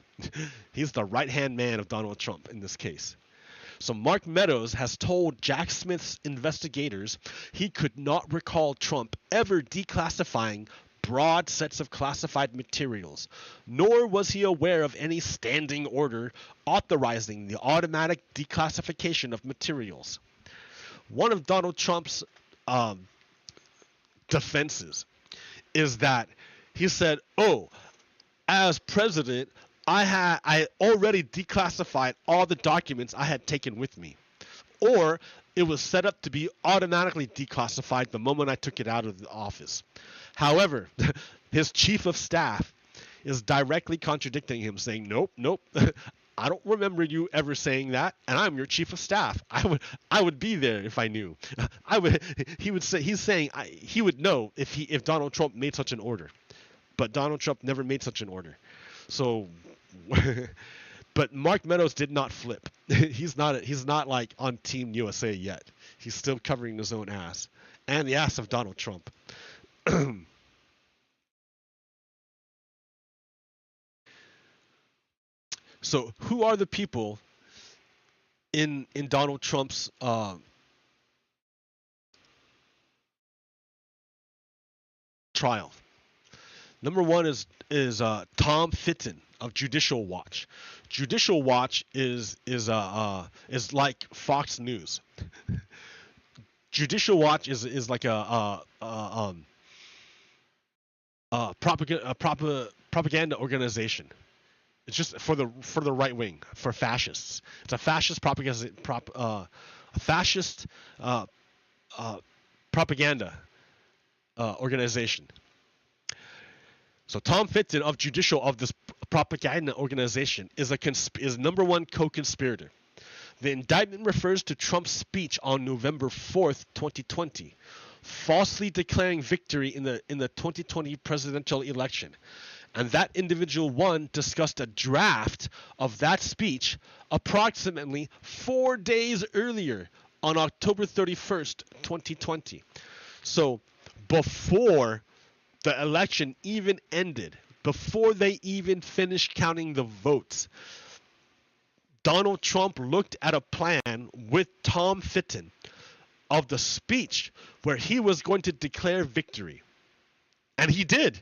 He's the right-hand man of Donald Trump in this case. So Mark Meadows has told Jack Smith's investigators he could not recall Trump ever declassifying broad sets of classified materials, nor was he aware of any standing order authorizing the automatic declassification of materials. One of Donald Trump's defenses is that he said, as president, I already declassified all the documents I had taken with me. Or it was set up to be automatically declassified the moment I took it out of the office. However, his chief of staff is directly contradicting him, saying, nope, I don't remember you ever saying that, and I'm your chief of staff. I would be there if I knew. He would know if Donald Trump made such an order. But Donald Trump never made such an order. So, but Mark Meadows did not flip. He's not like on Team USA yet. He's still covering his own ass and the ass of Donald Trump. So, who are the people in Donald Trump's trial? Number one is Tom Fitton of Judicial Watch. Judicial Watch is like Fox News. Judicial Watch is like propaganda organization. It's just for the right wing, for fascists. It's a fascist propaganda organization. So Tom Fitton of this propaganda organization is number one co-conspirator. The indictment refers to Trump's speech on November 4th, 2020, falsely declaring victory in the 2020 presidential election. And that individual one discussed a draft of that speech approximately 4 days earlier on October 31st, 2020. So before the election even ended, before they even finished counting the votes, Donald Trump looked at a plan with Tom Fitton of the speech where he was going to declare victory. And he did.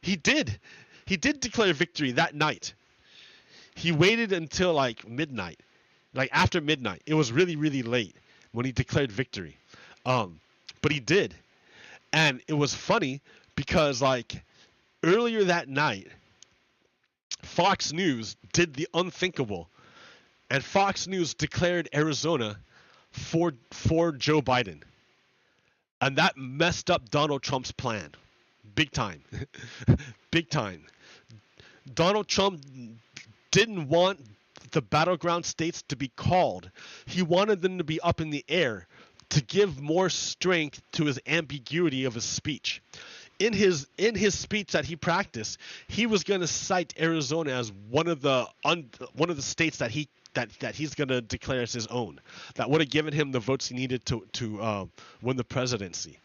He did declare victory that night. He waited until like midnight, like after midnight. It was really, really late when he declared victory. But he did. And it was funny because like earlier that night, Fox News did the unthinkable. And Fox News declared Arizona for Joe Biden. And that messed up Donald Trump's plan. Big time. Big time. Donald Trump didn't want the battleground states to be called. He wanted them to be up in the air to give more strength to his ambiguity of his speech. In his speech that he practiced, he was going to cite Arizona as one of the states that he's going to declare as his own. That would have given him the votes he needed to win the presidency.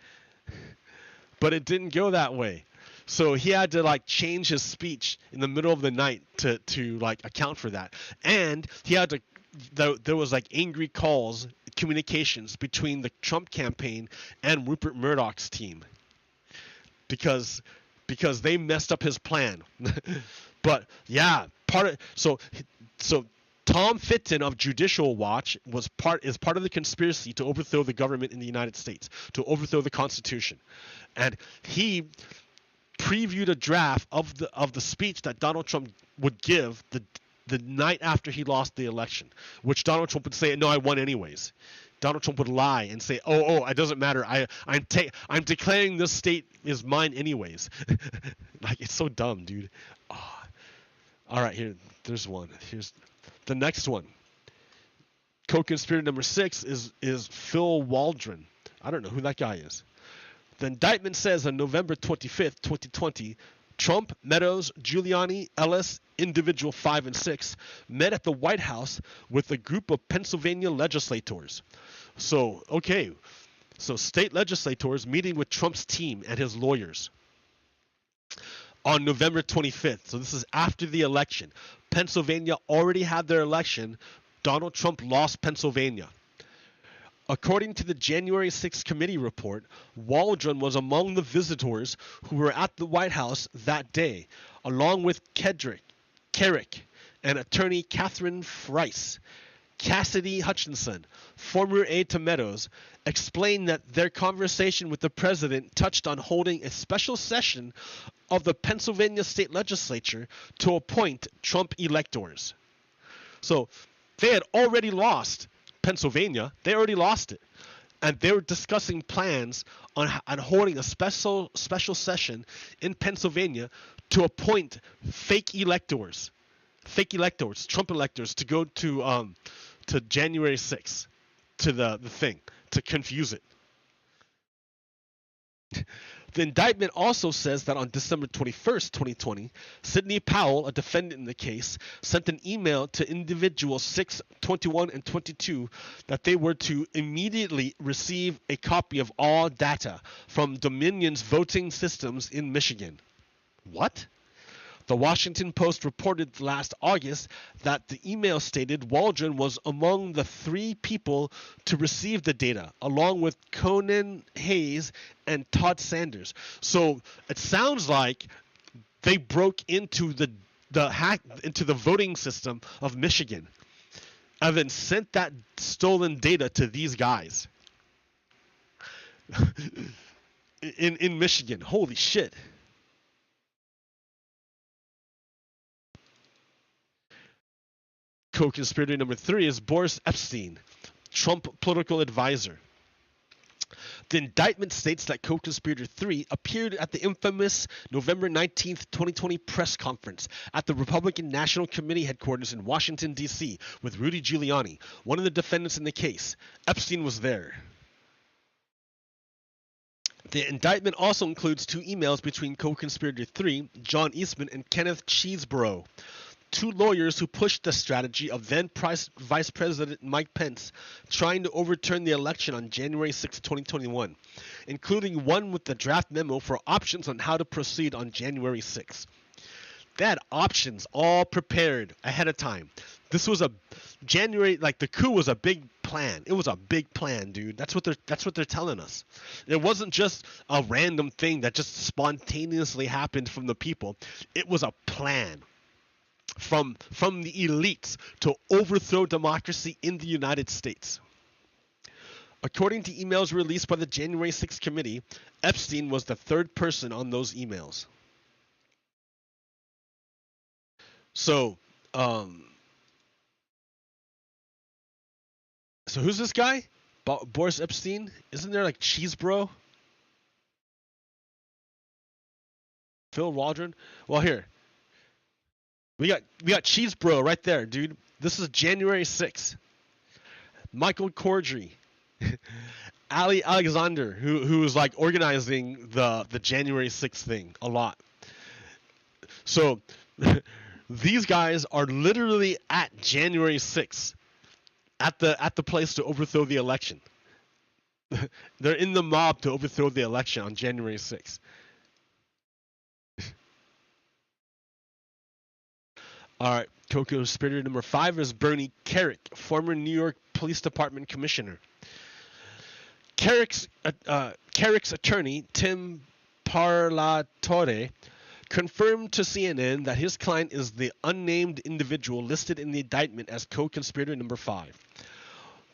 But it didn't go that way. So he had to like change his speech in the middle of the night to like account for that. And he had to there was like angry calls, communications between the Trump campaign and Rupert Murdoch's team. Because they messed up his plan. But yeah, so Tom Fitton of Judicial Watch is part of the conspiracy to overthrow the government in the United States, to overthrow the Constitution. And he previewed a draft of the speech that Donald Trump would give the night after he lost the election, which Donald Trump would say, "No, I won anyways." Donald Trump would lie and say, "Oh, it doesn't matter. I'm declaring this state is mine anyways." Like, it's so dumb, dude. Oh. All right, there's one. Here's the next one. Co-conspirator number 6 is Phil Waldron. I don't know who that guy is. The indictment says on November 25th, 2020, Trump, Meadows, Giuliani, Ellis, individual 5 and 6, met at the White House with a group of Pennsylvania legislators. So state legislators meeting with Trump's team and his lawyers on November 25th. So this is after the election. Pennsylvania already had their election. Donald Trump lost Pennsylvania. According to the January 6th committee report, Waldron was among the visitors who were at the White House that day, along with Carrick and attorney Catherine Rice. Cassidy Hutchinson, former aide to Meadows, explained that their conversation with the president touched on holding a special session of the Pennsylvania state legislature to appoint Trump electors. So they had already lost Pennsylvania. They already lost it. And they were discussing plans on holding a special session in Pennsylvania to appoint fake electors, Trump electors, to go to January 6th, to the thing, to confuse it. The indictment also says that on December 21st, 2020, Sidney Powell, a defendant in the case, sent an email to individuals 6, 21, and 22 that they were to immediately receive a copy of all data from Dominion's voting systems in Michigan. What? The Washington Post reported last August that the email stated Waldron was among the 3 people to receive the data, along with Conan Hayes and Todd Sanders. So it sounds like They broke into the voting system of Michigan and then sent that stolen data to these guys in Michigan. Holy shit. Co-conspirator number 3 is Boris Epstein, Trump political advisor. The indictment states that co-conspirator 3 appeared at the infamous November 19th, 2020 press conference at the Republican National Committee headquarters in Washington, D.C. with Rudy Giuliani, one of the defendants in the case. Epstein was there. The indictment also includes 2 emails between co-conspirator 3, John Eastman, and Kenneth Chesebro, 2 lawyers who pushed the strategy of then Vice President Mike Pence trying to overturn the election on January 6, 2021, including one with the draft memo for options on how to proceed on January 6. They had options all prepared ahead of time. This was a January, like the coup was a big plan. It was a big plan, dude. That's what they're telling us. It wasn't just a random thing that just spontaneously happened from the people. It was a plan from the elites to overthrow democracy in the United States. According to emails released by the January 6th committee, Epstein was the 3rd person on those emails. So who's this guy? Boris Epstein? Isn't there like Cheese Bro? Phil Waldron? Well, here. We got Cheese Bro right there, dude. This is January 6th. Michael Cordry. Ali Alexander, who was like organizing the January 6th thing a lot. So these guys are literally at January 6th at the place to overthrow the election. They're in the mob to overthrow the election on January 6th. All right, co-conspirator number 5 is Bernie Kerik, former New York Police Department commissioner. Kerik's attorney, Tim Parlatore, confirmed to CNN that his client is the unnamed individual listed in the indictment as co-conspirator number 5.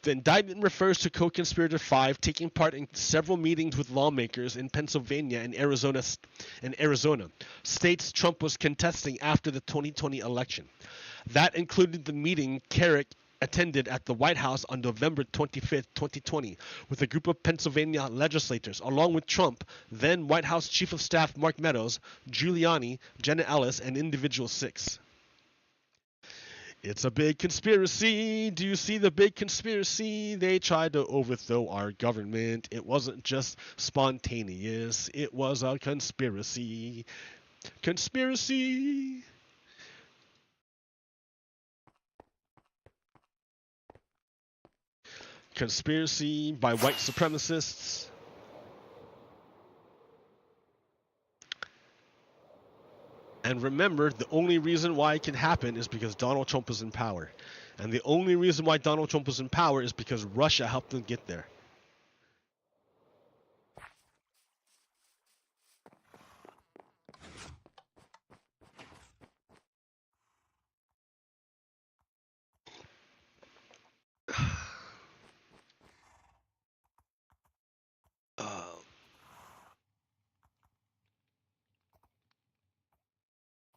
The indictment refers to co-conspirator 5 taking part in several meetings with lawmakers in Pennsylvania and Arizona, states Trump was contesting after the 2020 election. That included the meeting Kerik attended at the White House on November 25th, 2020, with a group of Pennsylvania legislators, along with Trump, then White House Chief of Staff Mark Meadows, Giuliani, Jenna Ellis, and Individual 6. It's a big conspiracy. Do you see the big conspiracy? They tried to overthrow our government. It wasn't just spontaneous. It was a conspiracy. Conspiracy. Conspiracy by white supremacists. And remember, the only reason why it can happen is because Donald Trump is in power. And the only reason why Donald Trump is in power is because Russia helped them get there.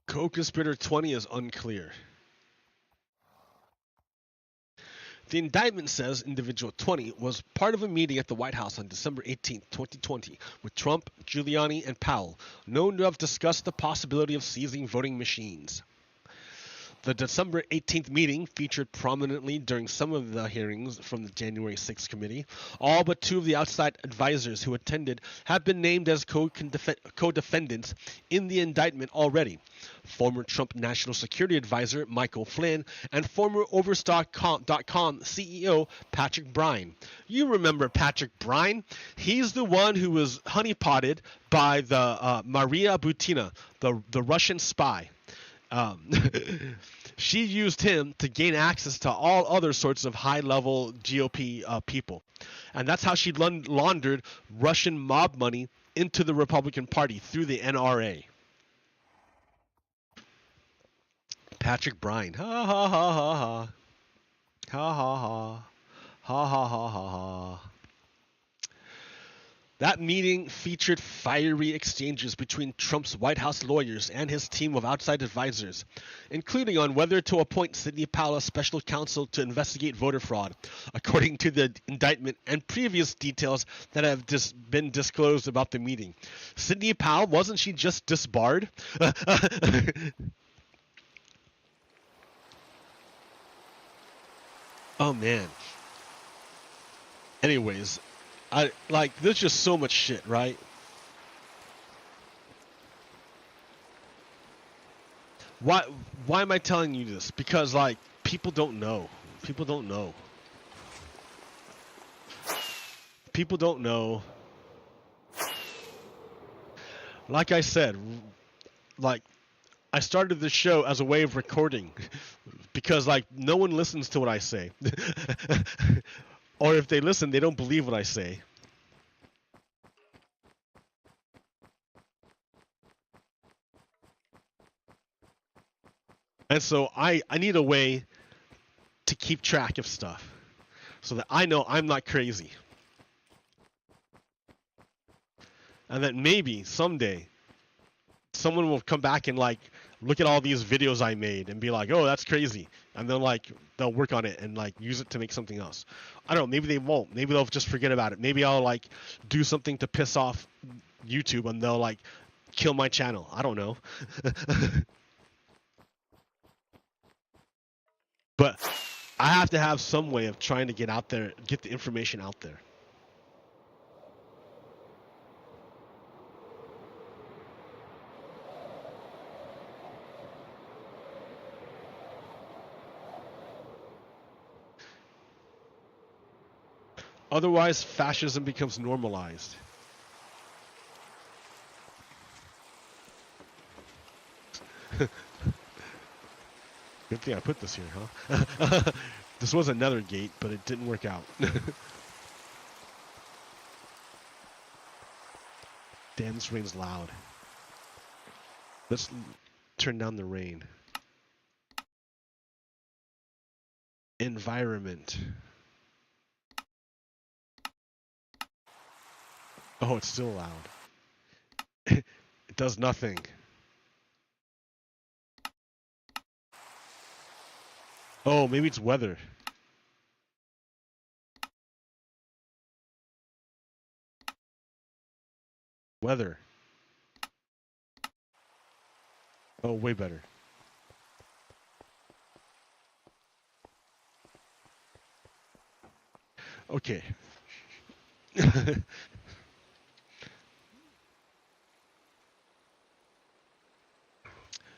Co-conspirator 20 is unclear. The indictment says individual 20 was part of a meeting at the White House on December 18, 2020, with Trump, Giuliani, and Powell, known to have discussed the possibility of seizing voting machines. The December 18th meeting featured prominently during some of the hearings from the January 6th committee. All but 2 of the outside advisors who attended have been named as co-defendants in the indictment already. Former Trump National Security Advisor Michael Flynn and former Overstock.com CEO Patrick Bryan. You remember Patrick Bryan? He's the one who was honeypotted by the Maria Butina, the Russian spy. She used him to gain access to all other sorts of high-level GOP people. And that's how she laundered Russian mob money into the Republican Party through the NRA. Patrick Bryan. Ha ha ha ha ha. Ha ha ha. Ha ha ha ha ha. That meeting featured fiery exchanges between Trump's White House lawyers and his team of outside advisors, including on whether to appoint Sidney Powell as special counsel to investigate voter fraud, according to the indictment and previous details that have been disclosed about the meeting. Sidney Powell, wasn't she just disbarred? Oh, man. Anyways, there's just so much shit, right? Why am I telling you this? Because people don't know. People don't know. People don't know. Like I said, I started this show as a way of recording because no one listens to what I say. Or if they listen, they don't believe what I say. And so I need a way to keep track of stuff so that I know I'm not crazy. And that maybe someday someone will come back and look at all these videos I made and be like, oh, that's crazy. And then they'll work on it and use it to make something else. I don't know, maybe they won't. Maybe they'll just forget about it. Maybe I'll do something to piss off YouTube and they'll kill my channel. I don't know. But I have to have some way of trying to get out there, get the information out there. Otherwise, fascism becomes normalized. Good thing I put this here, huh? This was another gate, but it didn't work out. Damn, this rain's loud. Let's turn down the rain. Environment. Oh, it's still loud. It does nothing. Oh, maybe it's weather. Weather. Oh, way better. Okay.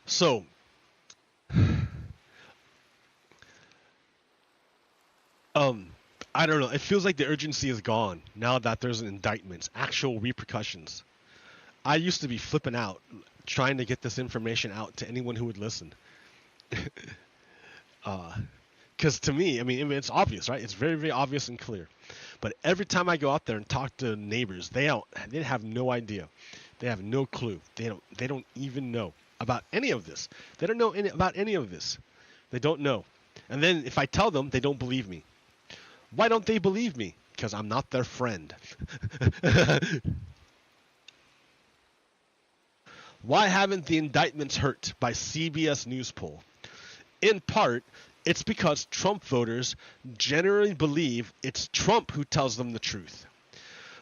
So, I don't know. It feels like the urgency is gone now that there's an indictment, actual repercussions. I used to be flipping out, trying to get this information out to anyone who would listen. Because to me, I mean, it's obvious, right? It's very, very obvious and clear. But every time I go out there and talk to neighbors, they have no idea. They have no clue. They don't even know about any of this. They don't know about any of this. They don't know. And then if I tell them, they don't believe me. Why don't they believe me? Because I'm not their friend. Why haven't the indictments hurt by CBS News poll? In part, it's because Trump voters generally believe it's Trump who tells them the truth,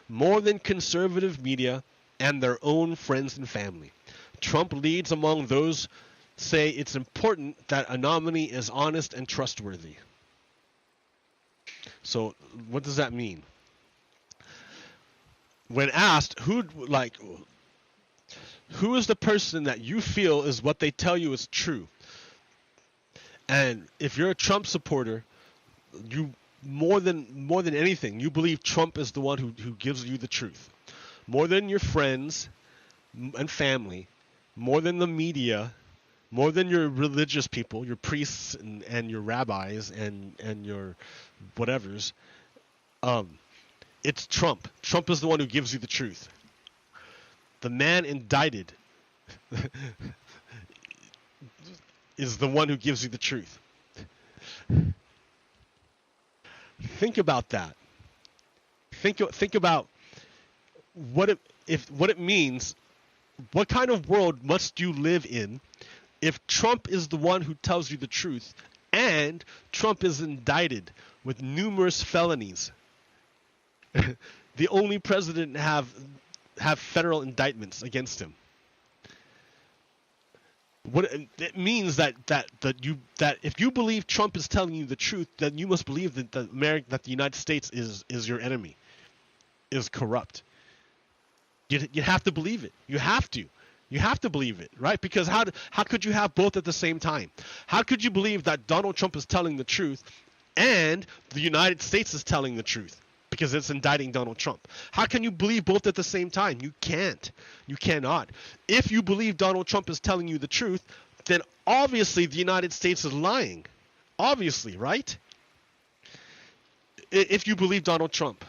more than conservative media and their own friends and family. Trump leads among those say it's important that a nominee is honest and trustworthy. So what does that mean? When asked who is the person that you feel is what they tell you is true, and if you're a Trump supporter, you more than anything, you believe Trump is the one who gives you the truth, more than your friends and family, more than the media, more than your religious people, your priests and your rabbis and your whatevers. It's Trump. Trump is the one who gives you the truth. The man indicted is the one who gives you the truth. Think about that. Think about what it means. What kind of world must you live in if Trump is the one who tells you the truth and Trump is indicted with numerous felonies? The only president to have federal indictments against him. What it means that if you believe Trump is telling you the truth, then you must believe that the United States is your enemy, is corrupt. You have to believe it. You have to believe it, right? Because how could you have both at the same time? How could you believe that Donald Trump is telling the truth and the United States is telling the truth? Because it's indicting Donald Trump. How can you believe both at the same time? You can't. You cannot. If you believe Donald Trump is telling you the truth, then obviously the United States is lying. Obviously, right? If you believe Donald Trump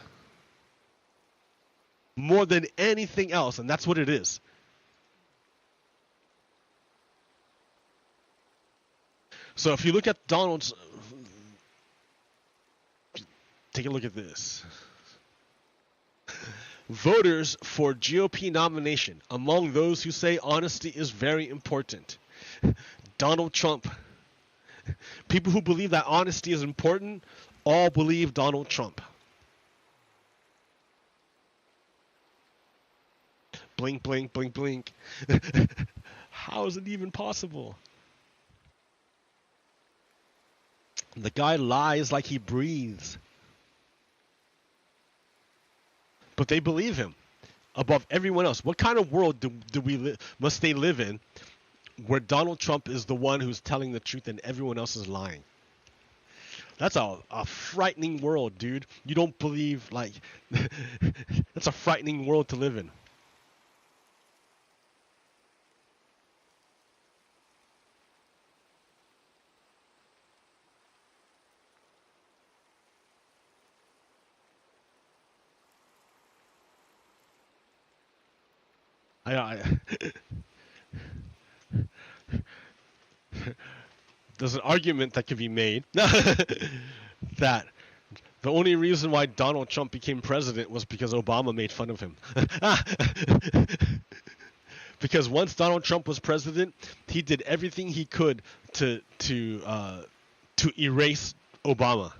more than anything else, and that's what it is. So if you look at Donald's... Take a look at this. Voters for GOP nomination. Among those who say honesty is very important. Donald Trump. People who believe that honesty is important all believe Donald Trump. Blink, blink, blink, blink. How is it even possible? The guy lies like he breathes. But they believe him above everyone else. What kind of world must they live in where Donald Trump is the one who's telling the truth and everyone else is lying? That's a frightening world, dude. You don't believe, like, that's a frightening world to live in. There's an argument that could be made that the only reason why Donald Trump became president was because Obama made fun of him. Because once Donald Trump was president, he did everything he could to erase Obama.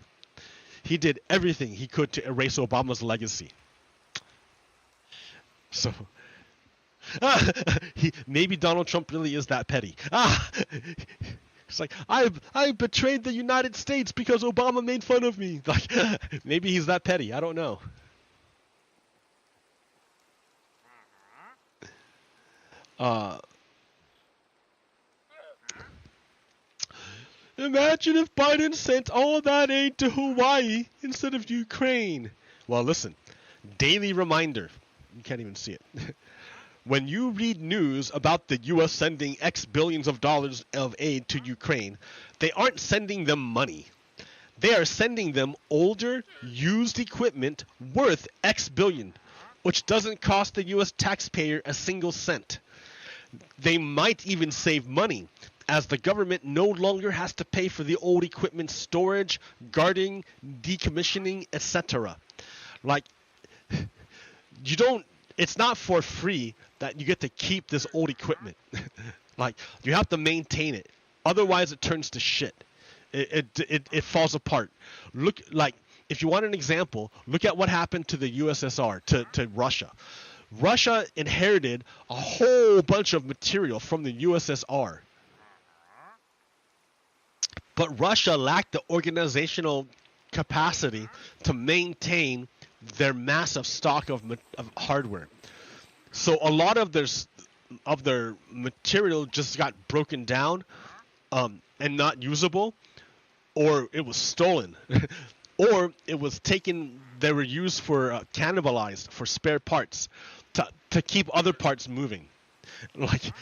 He did everything he could to erase Obama's legacy. So maybe Donald Trump really is that petty. It's like, I betrayed the United States because Obama made fun of me. Like, maybe he's that petty. I don't know. Imagine if Biden sent all that aid to Hawaii instead of Ukraine. Well, listen. Daily reminder. You can't even see it. When you read news about the U.S. sending X billions of dollars of aid to Ukraine, they aren't sending them money. They are sending them older, used equipment worth X billion, which doesn't cost the U.S. taxpayer a single cent. They might even save money, as the government no longer has to pay for the old equipment storage, guarding, decommissioning, etc. Like, you don't... It's not for free that you get to keep this old equipment. Like, you have to maintain it. Otherwise, it turns to shit. It falls apart. Look, like, if you want an example, look at what happened to the USSR, to Russia. Russia inherited a whole bunch of material from the USSR. But Russia lacked the organizational capacity to maintain their massive stock of hardware. So a lot of their material just got broken down and not usable, or it was stolen, or it was taken. They were used for cannibalized for spare parts to keep other parts moving. Like,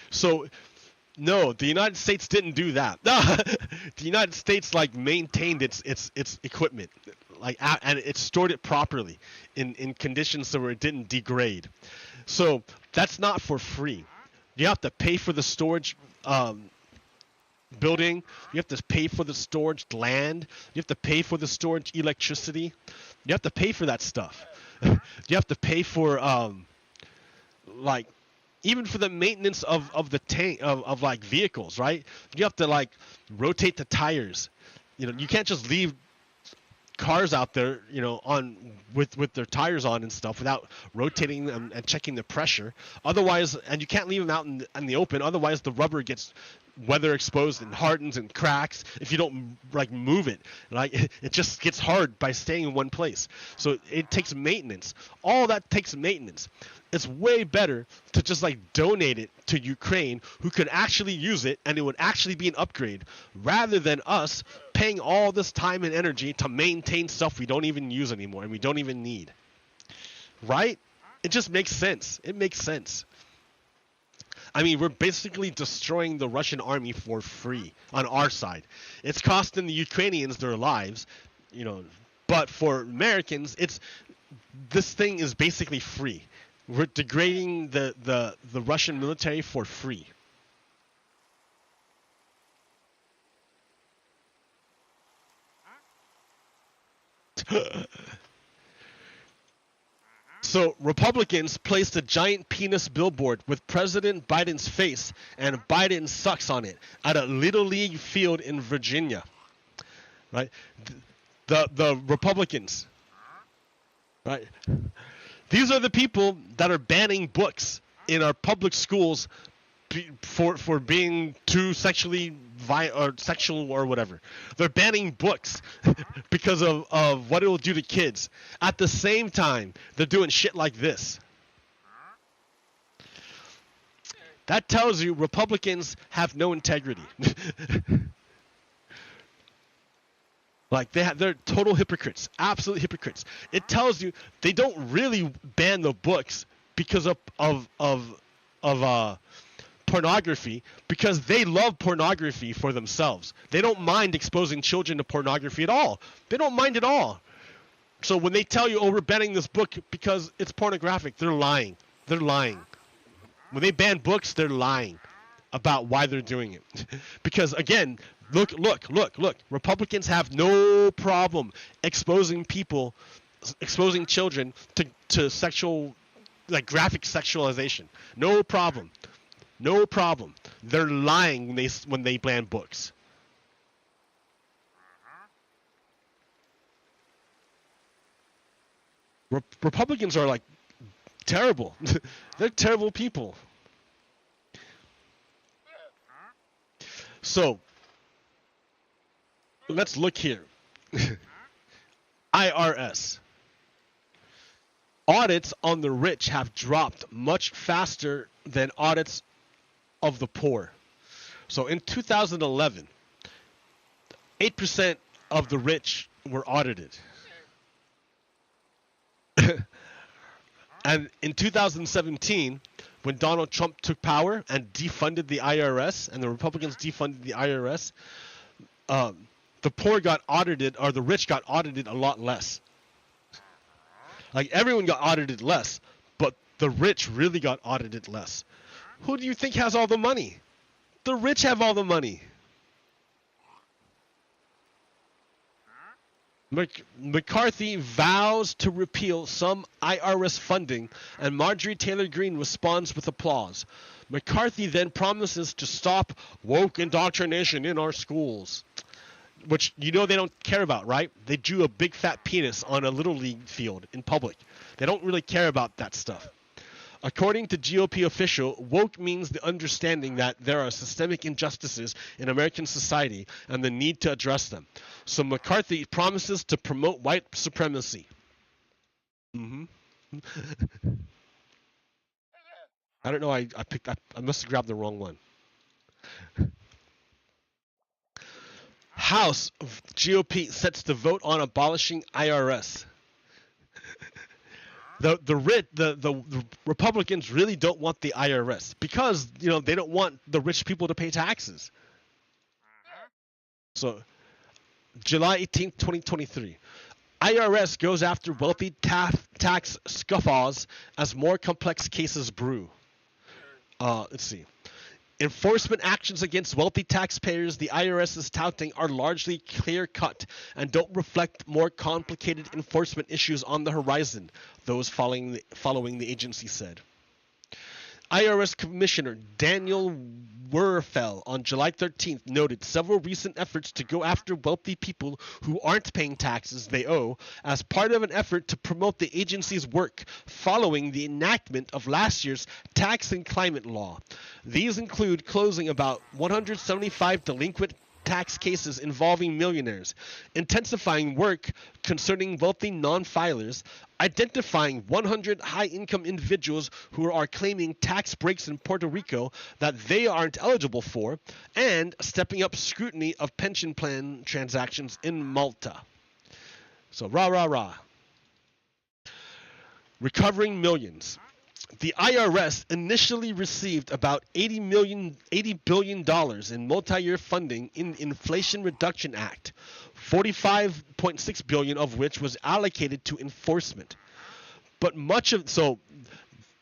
so. No, the United States didn't do that. The United States maintained its equipment, and it stored it properly in conditions so where it didn't degrade. So that's not for free. You have to pay for the storage building. You have to pay for the storage land. You have to pay for the storage electricity. You have to pay for that stuff. You have to pay for like even for the maintenance of the tank of like vehicles, right? You have to like rotate the tires. You know, you can't just leave cars out there, you know, on with their tires on and stuff without rotating them and checking the pressure. Otherwise, and you can't leave them out in the open. Otherwise, the rubber gets weather exposed and hardens and cracks if you don't like move it. Like it just gets hard by staying in one place. So it takes maintenance. All that takes maintenance. It's way better to just like donate it to Ukraine, who could actually use it and it would actually be an upgrade, rather than us paying all this time and energy to maintain stuff we don't even use anymore and we don't even need. Right? It just makes sense. It makes sense. I mean, we're basically destroying the Russian army for free on our side. It's costing the Ukrainians their lives, you know, but for Americans, this thing is basically free. We're degrading the Russian military for free. So Republicans placed a giant penis billboard with President Biden's face and Biden sucks on it at a Little League field in Virginia. Right? The Republicans. Right? These are the people that are banning books in our public schools for being too sexually or sexual or whatever. They're banning books because of what it will do to kids. At the same time, they're doing shit like this. That tells you Republicans have no integrity. Like they're total hypocrites, absolute hypocrites. It tells you they don't really ban the books because of pornography, because they love pornography for themselves. They don't mind exposing children to pornography at all. They don't mind at all. So when they tell you, "Oh, we're banning this book because it's pornographic," they're lying. They're lying. When they ban books, they're lying about why they're doing it. Because again, look. Republicans have no problem exposing children to sexual, like graphic sexualization. No problem. No problem. They're lying when they ban books. Republicans are like terrible. They're terrible people. So let's look here. IRS. Audits on the rich have dropped much faster than audits of the poor. So in 2011, 8% of the rich were audited. And in 2017, when Donald Trump took power and defunded the IRS, and the Republicans defunded the IRS, the poor got audited, or the rich got audited a lot less. Like everyone got audited less, but the rich really got audited less. Who do you think has all the money? The rich have all the money. McCarthy vows to repeal some IRS funding, and Marjorie Taylor Greene responds with applause. McCarthy then promises to stop woke indoctrination in our schools, which you know they don't care about, right? They drew a big fat penis on a Little League field in public. They don't really care about that stuff. According to GOP official, woke means the understanding that there are systemic injustices in American society and the need to address them. So McCarthy promises to promote white supremacy. I don't know. I must have grabbed the wrong one. House GOP sets to vote on abolishing IRS. The Republicans really don't want the IRS because they don't want the rich people to pay taxes. So, July 18th, 2023. IRS goes after wealthy tax scuffles as more complex cases brew. Let's see. Enforcement actions against wealthy taxpayers the IRS is touting are largely clear-cut and don't reflect more complicated enforcement issues on the horizon, those following the agency said. IRS Commissioner Daniel Werfel on July 13th noted several recent efforts to go after wealthy people who aren't paying taxes they owe as part of an effort to promote the agency's work following the enactment of last year's tax and climate law. These include closing about 175 delinquent tax cases involving millionaires, intensifying work concerning wealthy non-filers, identifying 100 high-income individuals who are claiming tax breaks in Puerto Rico that they aren't eligible for, and stepping up scrutiny of pension plan transactions in Malta. So, rah, rah, rah. Recovering millions. The IRS initially received about $80 billion in multi-year funding in the Inflation Reduction Act, $45.6 billion of which was allocated to enforcement. But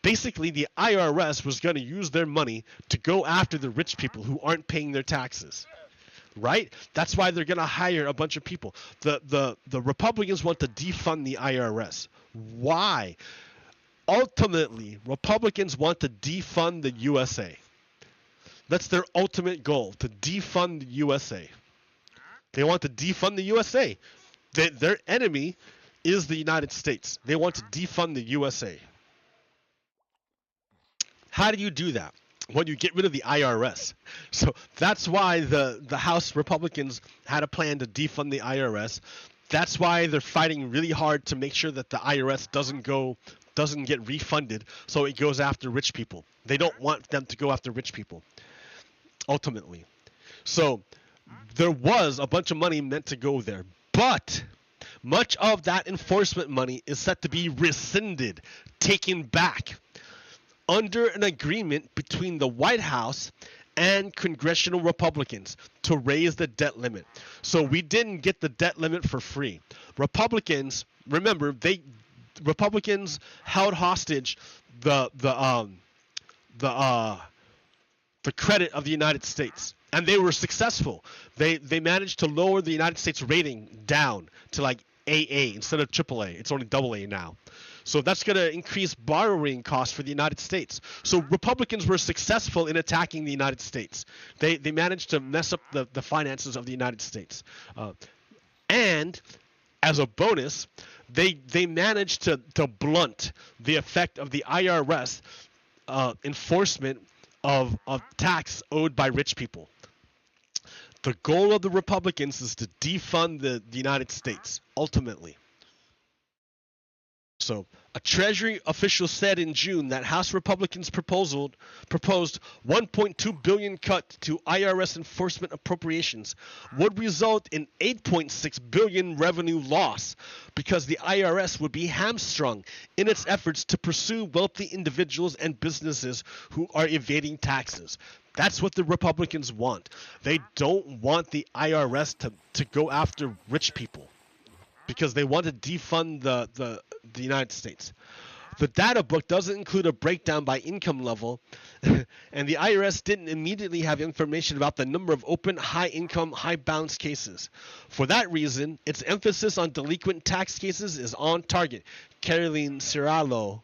basically the IRS was going to use their money to go after the rich people who aren't paying their taxes. Right? That's why they're going to hire a bunch of people. The Republicans want to defund the IRS. Why? Ultimately, Republicans want to defund the USA. That's their ultimate goal, to defund the USA. They want to defund the USA. Their enemy is the United States. They want to defund the USA. How do you do that? Well, you get rid of the IRS. So that's why the House Republicans had a plan to defund the IRS. That's why they're fighting really hard to make sure that the IRS doesn't get refunded, so it goes after rich people. They don't want them to go after rich people, ultimately. So there was a bunch of money meant to go there, but much of that enforcement money is set to be rescinded, taken back, under an agreement between the White House and congressional Republicans to raise the debt limit. So we didn't get the debt limit for free. Republicans, remember, Republicans held hostage the credit of the United States, and they were successful. They managed to lower the United States rating down to like AA instead of AAA. It's only AA now. So that's going to increase borrowing costs for the United States. So Republicans were successful in attacking the United States. They managed to mess up the finances of the United States, and as a bonus, they managed to blunt the effect of the IRS enforcement of tax owed by rich people. The goal of the Republicans is to defund the United States, ultimately. So, a Treasury official said in June that House Republicans proposed $1.2 billion cut to IRS enforcement appropriations would result in $8.6 billion revenue loss because the IRS would be hamstrung in its efforts to pursue wealthy individuals and businesses who are evading taxes. That's what the Republicans want. They don't want the IRS to go after rich people, because they want to defund the United States. The data book doesn't include a breakdown by income level, and the IRS didn't immediately have information about the number of open, high-income, high-balance cases. For that reason, its emphasis on delinquent tax cases is on target. Caroline Cirialo,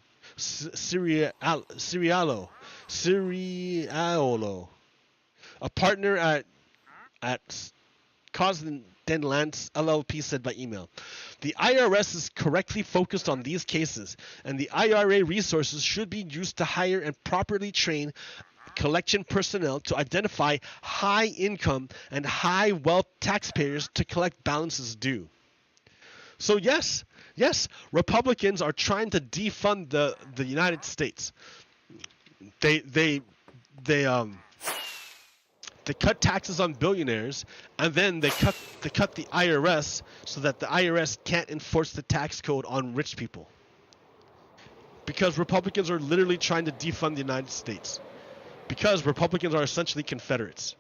a partner at Cosden Lance LLP said by email. The IRS is correctly focused on these cases, and the IRA resources should be used to hire and properly train collection personnel to identify high-income and high-wealth taxpayers to collect balances due. So yes, Republicans are trying to defund the United States. They cut taxes on billionaires, and then they cut the IRS so that the IRS can't enforce the tax code on rich people. Because Republicans are literally trying to defund the United States. Because Republicans are essentially Confederates.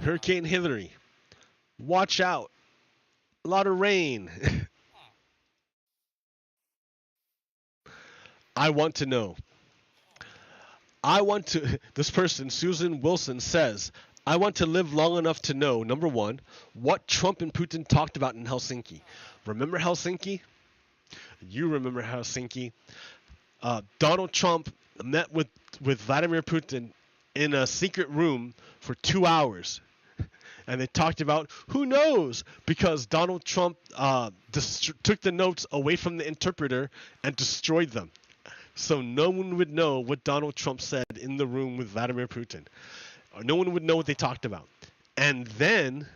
Hurricane Hillary. Watch out. A lot of rain. I want to know. This person, Susan Wilson, says, I want to live long enough to know, number one, what Trump and Putin talked about in Helsinki. Remember Helsinki? You remember Helsinki. Donald Trump met with Vladimir Putin in a secret room for 2 hours. And they talked about, who knows, because Donald Trump took the notes away from the interpreter and destroyed them. So no one would know what Donald Trump said in the room with Vladimir Putin. Or no one would know what they talked about. And then,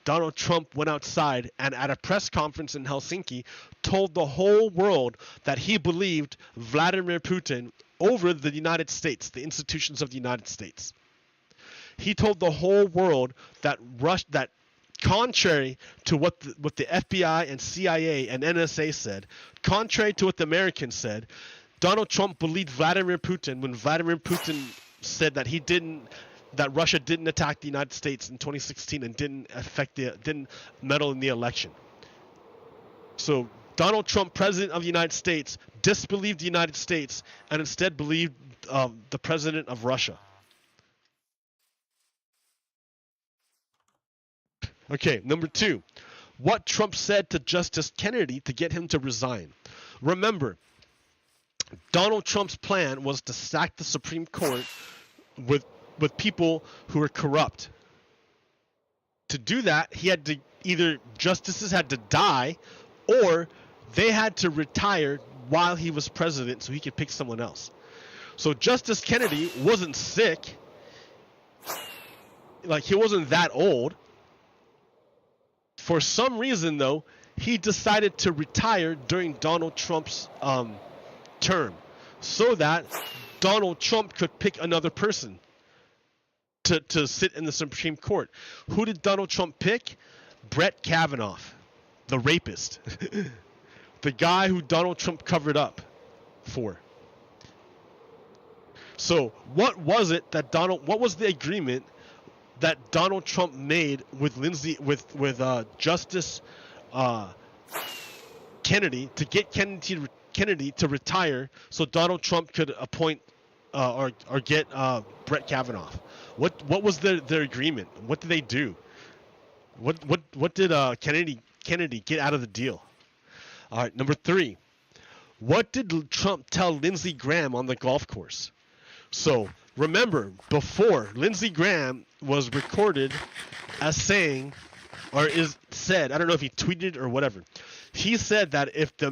Donald Trump went outside and at a press conference in Helsinki told the whole world that he believed Vladimir Putin over the United States, the institutions of the United States. He told the whole world that contrary to what the FBI and CIA and NSA said, contrary to what the Americans said, Donald Trump believed Vladimir Putin when Vladimir Putin said that Russia didn't attack the United States in 2016 and didn't meddle in the election. So Donald Trump, president of the United States, disbelieved the United States and instead believed the president of Russia. Okay, number two, what Trump said to Justice Kennedy to get him to resign. Remember, Donald Trump's plan was to sack the Supreme Court with people who were corrupt. To do that, justices had to die, or they had to retire while he was president so he could pick someone else. So Justice Kennedy wasn't sick. Like, he wasn't that old. For some reason, though, he decided to retire during Donald Trump's term so that Donald Trump could pick another person to sit in the Supreme Court. Who did Donald Trump pick? Brett Kavanaugh, the rapist. The guy who Donald Trump covered up for. So what was the agreement that Donald Trump made with Justice Kennedy to get Kennedy to retire so Donald Trump could appoint or get Brett Kavanaugh? What was their agreement? What did they do? What did Kennedy get out of the deal? All right, number three. What did Trump tell Lindsey Graham on the golf course? So remember, before, Lindsey Graham was recorded as saying, or is said, I don't know if he tweeted or whatever. He said that if the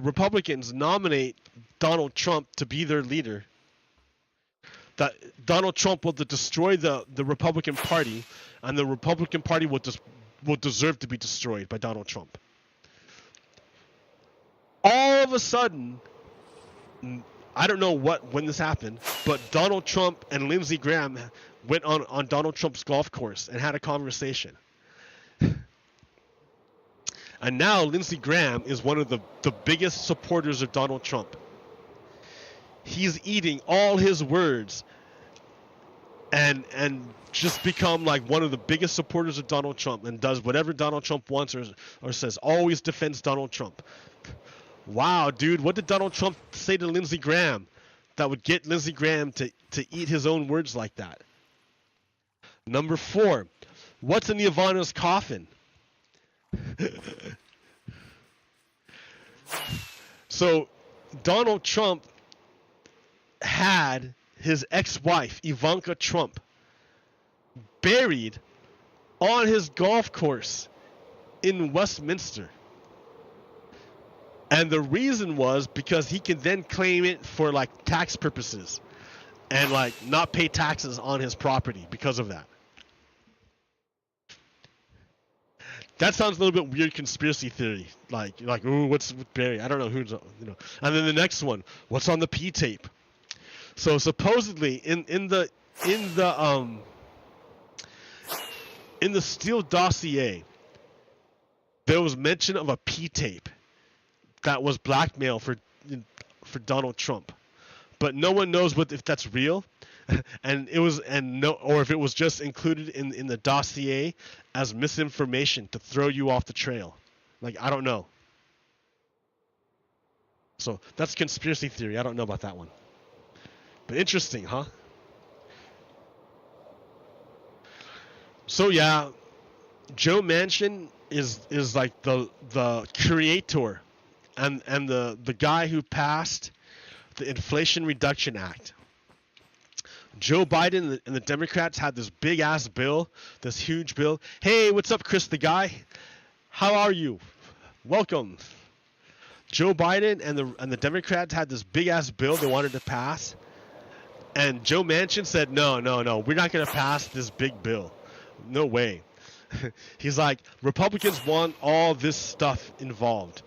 Republicans nominate Donald Trump to be their leader, that Donald Trump will destroy the Republican Party, and the Republican Party will deserve to be destroyed by Donald Trump. All of a sudden, I don't know when this happened, but Donald Trump and Lindsey Graham went on Donald Trump's golf course and had a conversation. And now Lindsey Graham is one of the biggest supporters of Donald Trump. He's eating all his words and just become like one of the biggest supporters of Donald Trump and does whatever Donald Trump wants or says, always defends Donald Trump. Wow, dude, what did Donald Trump say to Lindsey Graham that would get Lindsey Graham to eat his own words like that? Number four, what's in Ivana's coffin? So Donald Trump had his ex-wife, Ivanka Trump, buried on his golf course in Westminster. And the reason was because he can then claim it for like tax purposes and like not pay taxes on his property because of that. That sounds a little bit weird conspiracy theory. Like ooh, what's with Barry? I don't know who's, you know. And then the next one, what's on the P tape? So supposedly in the Steele dossier, there was mention of a P tape that was blackmail for Donald Trump, but no one knows if that's real, and or if it was just included in the dossier as misinformation to throw you off the trail. Like, I don't know. So that's conspiracy theory. I don't know about that one, but interesting, huh? So yeah, Joe Manchin is like the creator and the guy who passed the Inflation Reduction Act. Joe Biden and the Democrats had this big ass bill, this huge bill. Hey, what's up, Chris the guy? How are you? Welcome. Joe Biden and the Democrats had this big ass bill they wanted to pass, and Joe Manchin said, no, we're not going to pass this big bill. No way. He's like, Republicans want all this stuff involved,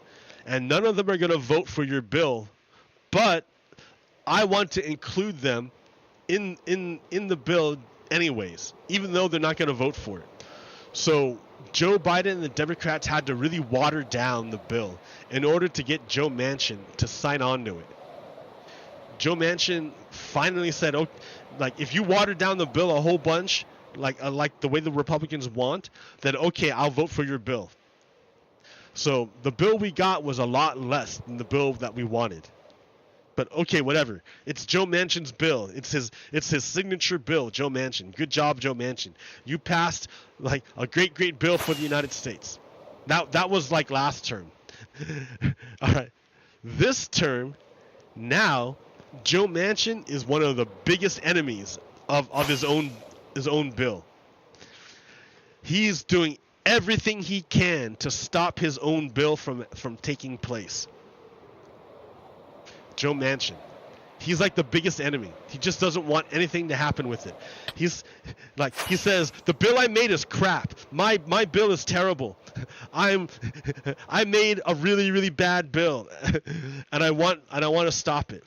and none of them are going to vote for your bill, but I want to include them in the bill anyways, even though they're not going to vote for it. So Joe Biden and the Democrats had to really water down the bill in order to get Joe Manchin to sign on to it. Joe Manchin finally said, "Oh, like if you water down the bill a whole bunch, like the way the Republicans want, then okay, I'll vote for your bill." So the bill we got was a lot less than the bill that we wanted. But okay, whatever. It's Joe Manchin's bill. It's his signature bill, Joe Manchin. Good job, Joe Manchin. You passed like a great bill for the United States. That was like last term. All right. This term, now Joe Manchin is one of the biggest enemies of his own bill. He's doing everything he can to stop his own bill from taking place. Joe Manchin. He's like the biggest enemy. He just doesn't want anything to happen with it. He says, the bill I made is crap. My bill is terrible. I made a really bad bill, and I want to stop it.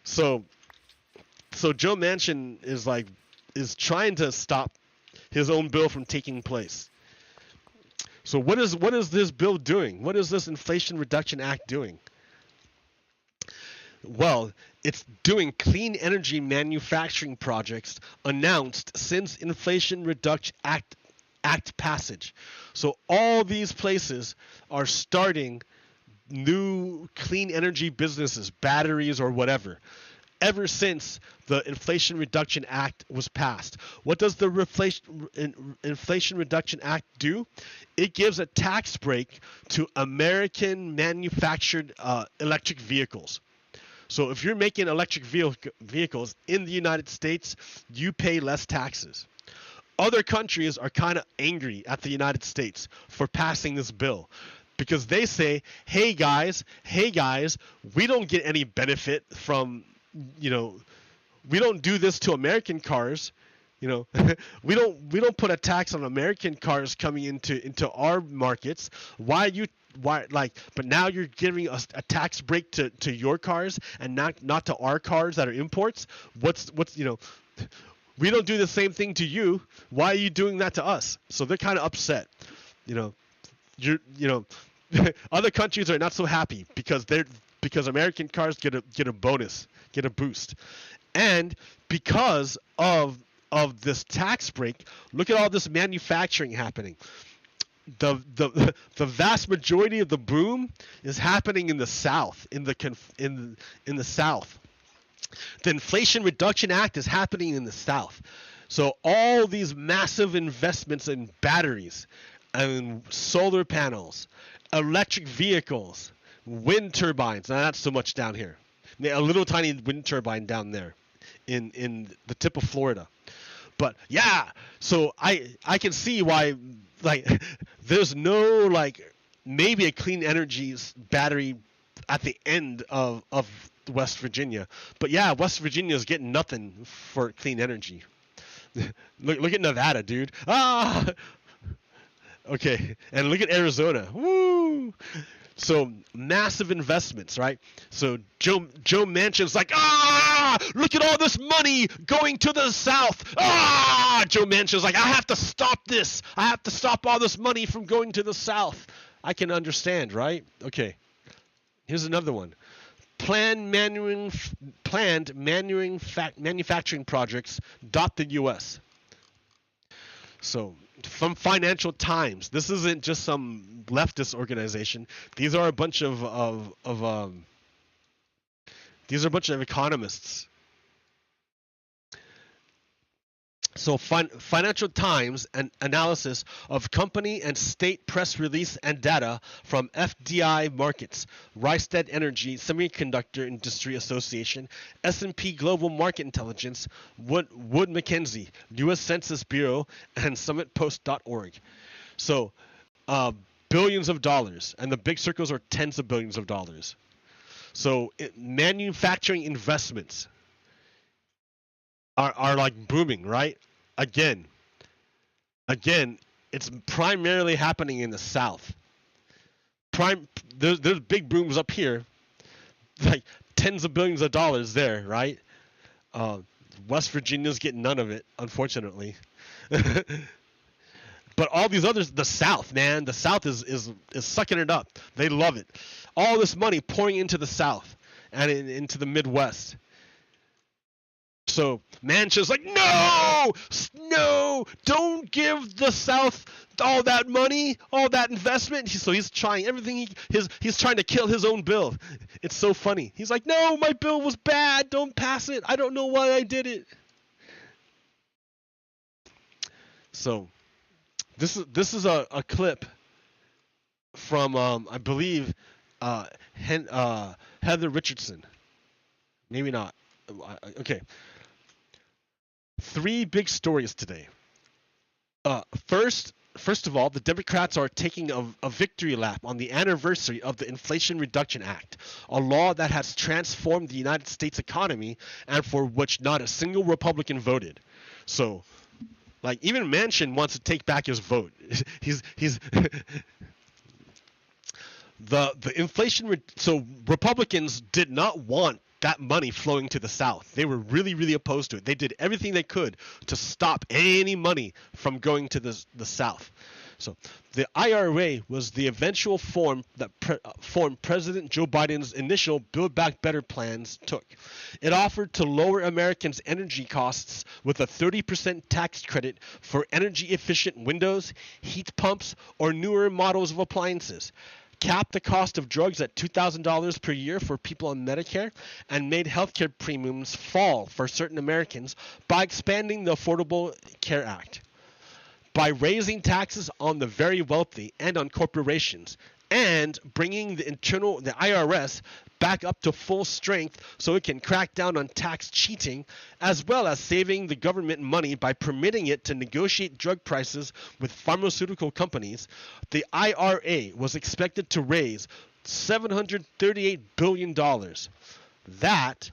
So Joe Manchin is trying to stop his own bill from taking place. So what is this bill doing? What is this Inflation Reduction Act doing? Well, it's doing clean energy manufacturing projects announced since Inflation Reduction Act passage. So all these places are starting new clean energy businesses, batteries or whatever, ever since the Inflation Reduction Act was passed. What does the Inflation Reduction Act do? It gives a tax break to American manufactured electric vehicles. So if you're making electric vehicles in the United States, you pay less taxes. Other countries are kind of angry at the United States for passing this bill, because they say, hey guys, we don't get any benefit from, we don't do this to American cars. We don't put a tax on American cars coming into our markets. But now you're giving us a tax break to your cars and not to our cars that are imports. We don't do the same thing to you. Why are you doing that to us? So they're kind of upset. Other countries are not so happy because American cars get a bonus, get a boost. And because of this tax break, look at all this manufacturing happening. The vast majority of the boom is happening in the South, in the South. The Inflation Reduction Act is happening in the South. So all these massive investments in batteries and solar panels, electric vehicles, wind turbines, now not so much down here. A little tiny wind turbine down there in the tip of Florida. But yeah, so I can see why, there's no maybe a clean energy battery at the end of West Virginia. But yeah, West Virginia is getting nothing for clean energy. Look at Nevada, dude. Okay, and look at Arizona. Woo! So massive investments, right? So Joe Manchin's like, look at all this money going to the South. Ah, Joe Manchin's like, I have to stop this. I have to stop all this money from going to the South. I can understand, right? Okay. Here's another one. Planned manufacturing projects dot the U.S. So, from Financial Times, this isn't just some leftist organization. These are a bunch of economists. So Financial Times, an analysis of company and state press release and data from FDI Markets, Rystad Energy, Semiconductor Industry Association, S&P Global Market Intelligence, Wood Mackenzie, U.S. Census Bureau, and SummitPost.org. So billions of dollars, and the big circles are tens of billions of dollars. So manufacturing investments are like booming, right? Again, it's primarily happening in the South. There's big booms up here, like tens of billions of dollars there, right? West Virginia's getting none of it, unfortunately. But all these others, the South, man, the South is sucking it up. They love it. All this money pouring into the South and into the Midwest. So Manchin's like, no, don't give the South all that money, all that investment. So he's trying everything. He's trying to kill his own bill. It's so funny. He's like, no, my bill was bad. Don't pass it. I don't know why I did it. So this is a clip from I believe Heather Richardson. Maybe not. Okay. 3 big stories today. First of all, the Democrats are taking a victory lap on the anniversary of the Inflation Reduction Act, a law that has transformed the United States economy and for which not a single Republican voted. So, like, even Manchin wants to take back his vote. he's the inflation. So Republicans did not want that money flowing to the South. They were really, really opposed to it. They did everything they could to stop any money from going to the South. So the IRA was the eventual form that President Joe Biden's initial Build Back Better plans took. It offered to lower Americans' energy costs with a 30% tax credit for energy-efficient windows, heat pumps, or newer models of appliances, capped the cost of drugs at $2,000 per year for people on Medicare, and made healthcare premiums fall for certain Americans by expanding the Affordable Care Act. By raising taxes on the very wealthy and on corporations, and bringing the IRS back up to full strength so it can crack down on tax cheating, as well as saving the government money by permitting it to negotiate drug prices with pharmaceutical companies, the IRA was expected to raise $738 billion. That,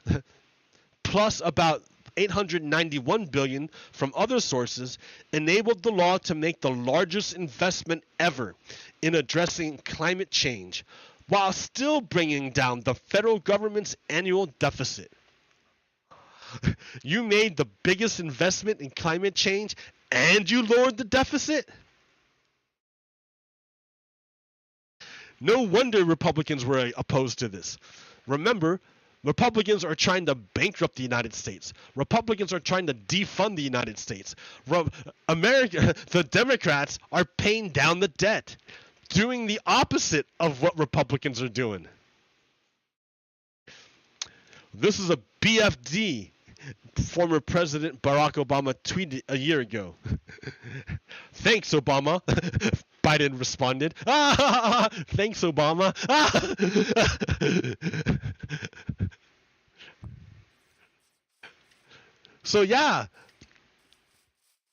plus about $891 billion from other sources, enabled the law to make the largest investment ever in addressing climate change, while still bringing down the federal government's annual deficit. You made the biggest investment in climate change and you lowered the deficit? No wonder Republicans were opposed to this. Remember, Republicans are trying to bankrupt the United States. Republicans are trying to defund the United States. The Democrats are paying down the debt, doing the opposite of what Republicans are doing. This is a BFD, former President Barack Obama tweeted a year ago. Thanks, Obama. Biden responded. Thanks, Obama. So yeah,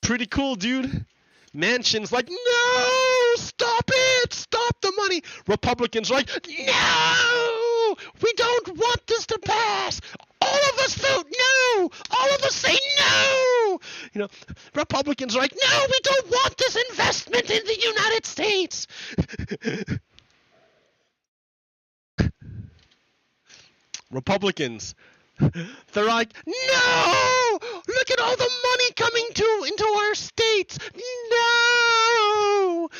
pretty cool, dude. Manchin's like, no, stop it, stop the money. Republicans are like, no, we don't want this to pass. All of us vote no. All of us say no. You know, Republicans are like, no, we don't want this investment in the United States. Republicans They're like, no! Look at all the money coming into our states! No!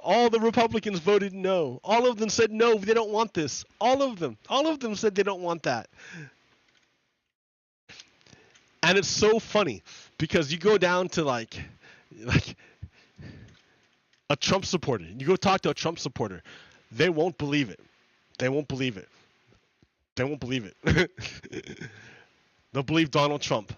All the Republicans voted no. All of them said no, they don't want this. All of them. All of them said they don't want that. And it's so funny because you go down to like a Trump supporter. You go talk to a Trump supporter. They won't believe it. They won't believe it. They won't believe it. They'll believe Donald Trump.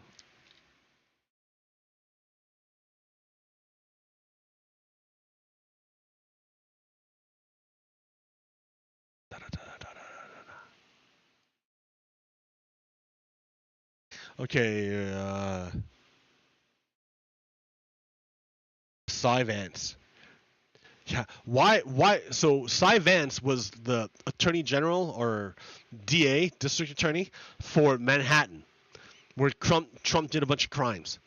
Okay, Cy Vance. Yeah, why? So Cy Vance was the Attorney General or DA, District Attorney for Manhattan, where Trump did a bunch of crimes.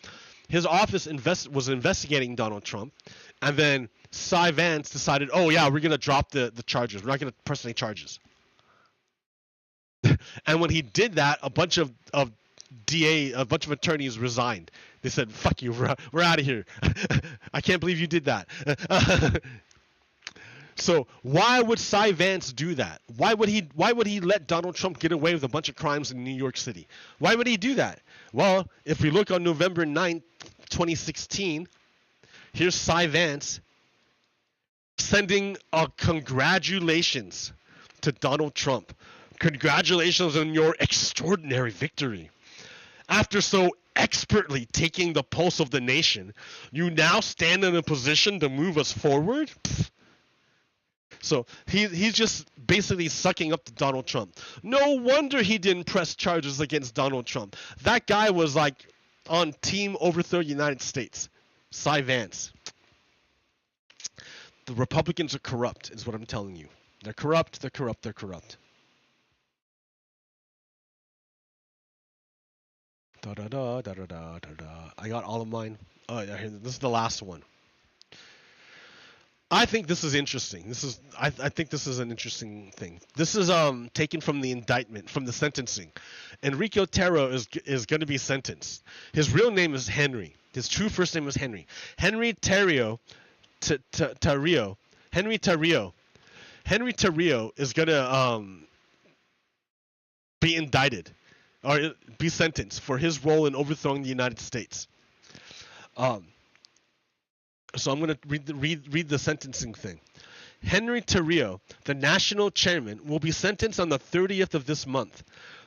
His office was investigating Donald Trump, and then Cy Vance decided, oh yeah, we're gonna drop the charges. We're not gonna press any charges. And when he did that, a bunch of attorneys resigned. They said, "Fuck you, we're out of here." I can't believe you did that. So why would Cy Vance do that? Why would he let Donald Trump get away with a bunch of crimes in New York City? Why would he do that? Well, if we look on November 9th, 2016, here's Cy Vance sending a congratulations to Donald Trump. Congratulations on your extraordinary victory. After so expertly taking the pulse of the nation, you now stand in a position to move us forward? Pfft. So he's just basically sucking up to Donald Trump. No wonder he didn't press charges against Donald Trump. That guy was like on team overthrow United States. Cy Vance. The Republicans are corrupt, is what I'm telling you. They're corrupt, they're corrupt, they're corrupt. Da da da da da da da. I got all of mine. Oh, yeah, this is the last one. I think this is interesting. I think this is an interesting thing. This is taken from the indictment, from the sentencing. Enrique Otero is going to be sentenced. His real name is Henry. His true first name is Henry. Henry Tarrio. Henry Tarrio is going to be indicted or be sentenced for his role in overthrowing the United States. So I'm going to read the sentencing thing. Henry Tarrio, the national chairman, will be sentenced on the 30th of this month.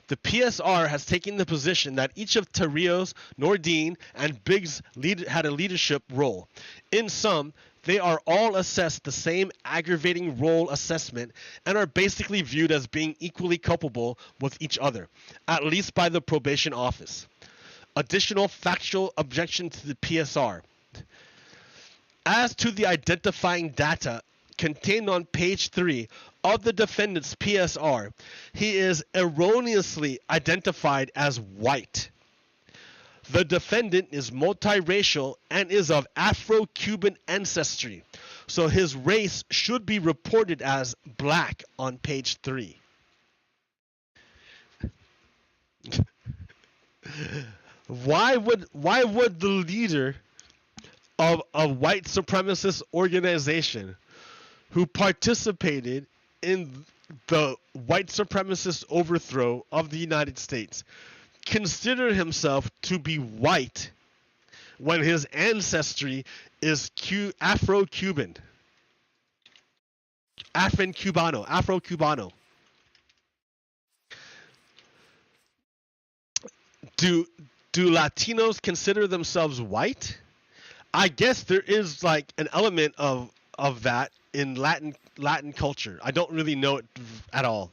The PSR has taken the position that each of Tarrio's, Nordine, and Biggs had a leadership role. In sum, they are all assessed the same aggravating role assessment and are basically viewed as being equally culpable with each other, at least by the probation office. Additional factual objection to the PSR. As to the identifying data contained on page 3 of the defendant's PSR, he is erroneously identified as white. The defendant is multiracial and is of Afro-Cuban ancestry, so his race should be reported as black on page 3. Why would the leader of a white supremacist organization who participated in the white supremacist overthrow of the United States consider himself to be white when his ancestry is Afro-Cuban? Afro-Cubano. Do Latinos consider themselves white? I guess there is like an element of that in Latin culture. I don't really know it at all.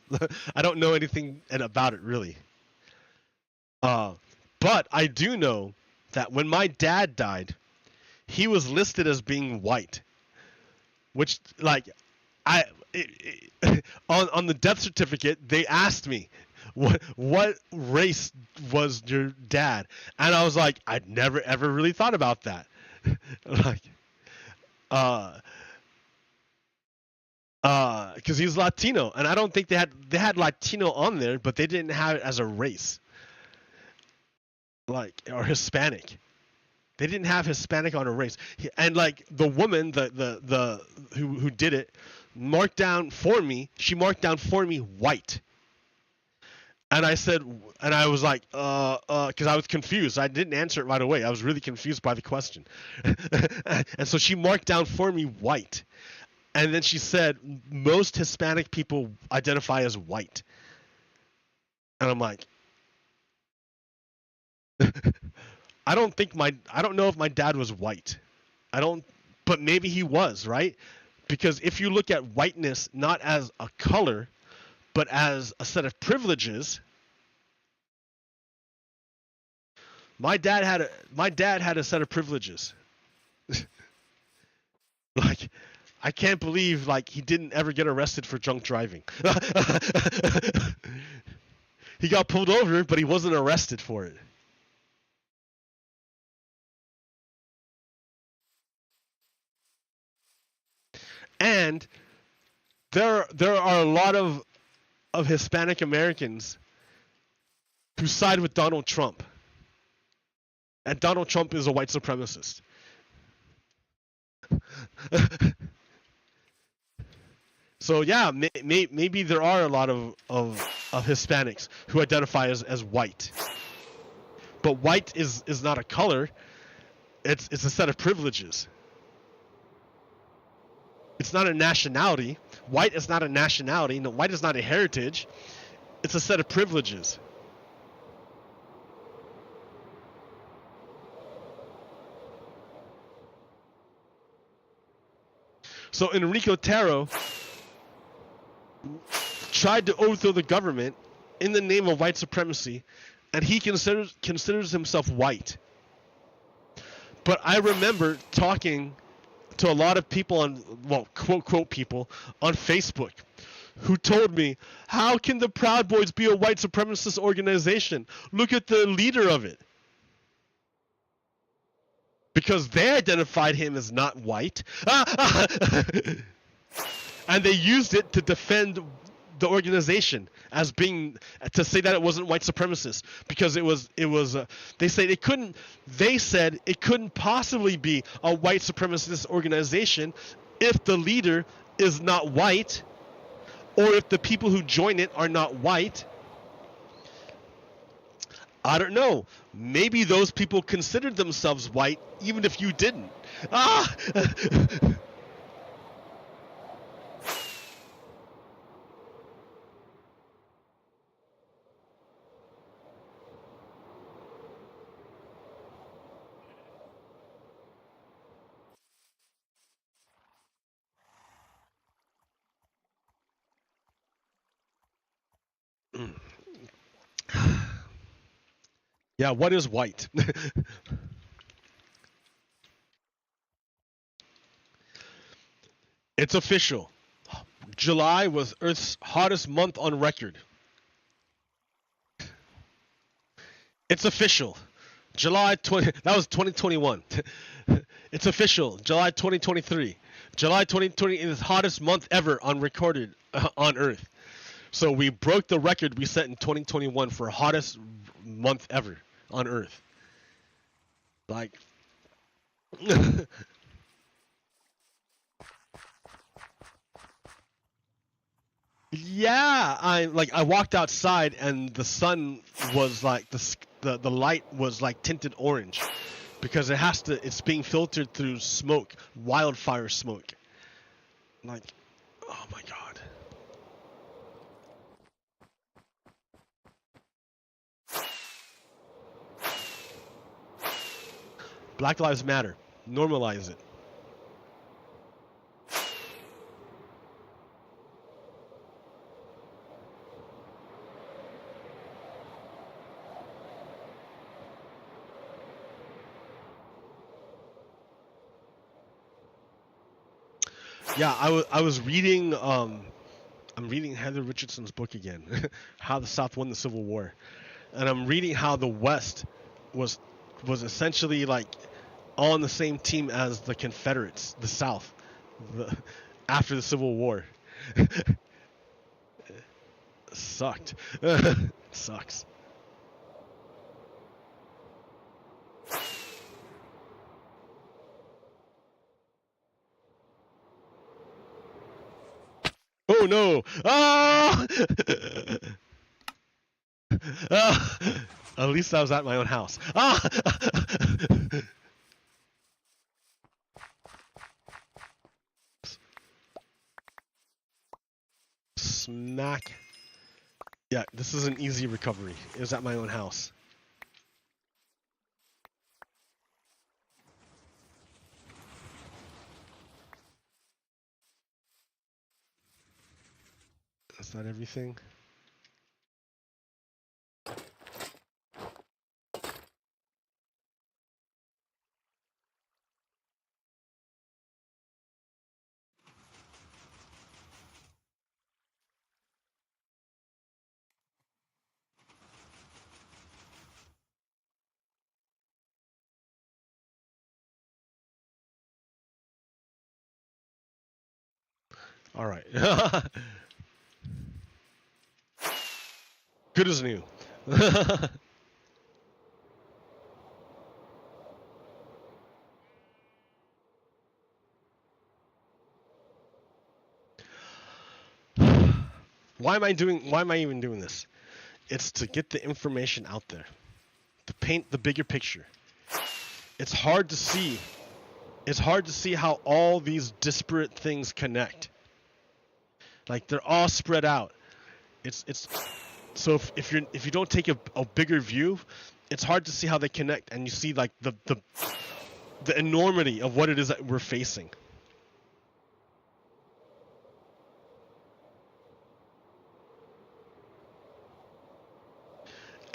I don't know anything about it really. But I do know that when my dad died, he was listed as being white, which like on the death certificate they asked me what race was your dad, and I was like, I'd never ever really thought about that. Like, because he's Latino, and I don't think they had Latino on there, but they didn't have it as a race. like, or Hispanic. They didn't have Hispanic on a race. And like the woman, the who did it, marked down for me. She marked down for me white. And I said, and I was like, because I was confused. I didn't answer it right away. I was really confused by the question. And so she marked down for me white. And then she said, most Hispanic people identify as white. And I'm like, I don't know if my dad was white. But maybe he was, right? Because if you look at whiteness not as a color, but as a set of privileges, my dad had a set of privileges. Like, I can't believe like he didn't ever get arrested for drunk driving. He got pulled over, but he wasn't arrested for it. And there are a lot of Hispanic Americans who side with Donald Trump. And Donald Trump is a white supremacist. So yeah, maybe there are a lot of Hispanics who identify as white. But white is not a color. It's a set of privileges. It's not a nationality. White is not a nationality. No, white is not a heritage. It's a set of privileges. So Enrique Otero tried to overthrow the government in the name of white supremacy, and he considers himself white. But I remember talking to a lot of people on, well, quote people on Facebook who told me, how can the Proud Boys be a white supremacist organization? Look at the leader of it. Because they identified him as not white. And they used it to defend the organization as being, to say that it wasn't white supremacist, because it was they said it couldn't possibly be a white supremacist organization if the leader is not white, or if the people who join it are not white. I don't know. Maybe those people considered themselves white even if you didn't. Yeah, what is white? It's official. July was Earth's hottest month on record. It's official. July 20, that was 2021. It's official. July 2023. July 2020 is the hottest month ever on recorded on Earth. So we broke the record we set in 2021 for hottest month ever on Earth. Like yeah, I walked outside and the sun was like the light was like tinted orange because it's being filtered through smoke, wildfire smoke. Like, oh my god. Black Lives Matter. Normalize it. Yeah, I was reading I'm reading Heather Richardson's book again, How the South Won the Civil War. And I'm reading how the West was essentially like on the same team as the Confederates, the South, after the Civil War. Sucked. Sucks. Oh no! Ah! At least I was at my own house. Ah! Smack. Yeah, this is an easy recovery. It was at my own house. Is that everything? All right. Good as new. Why am I even doing this? It's to get the information out there. To paint the bigger picture. It's hard to see. It's hard to see how all these disparate things connect. Like they're all spread out. It's so if you don't take a bigger view, it's hard to see how they connect, and you see like the enormity of what it is that we're facing.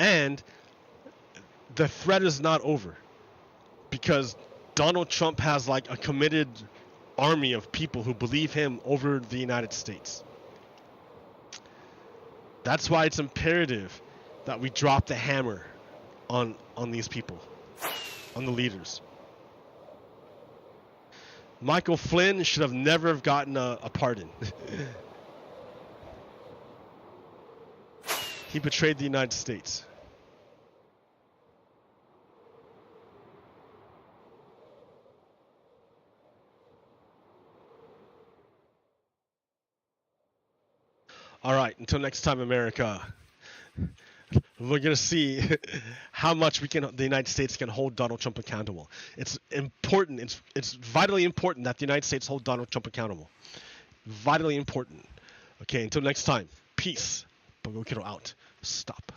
And the threat is not over, because Donald Trump has like a committed army of people who believe him over the United States. That's why it's imperative that we drop the hammer on these people, on the leaders. Michael Flynn should have never have gotten a pardon. He betrayed the United States. All right, until next time, America. We're gonna see how much the United States can hold Donald Trump accountable. It's important. It's vitally important that the United States hold Donald Trump accountable. Vitally important. Okay, until next time. Peace. Bogokiro out. Stop.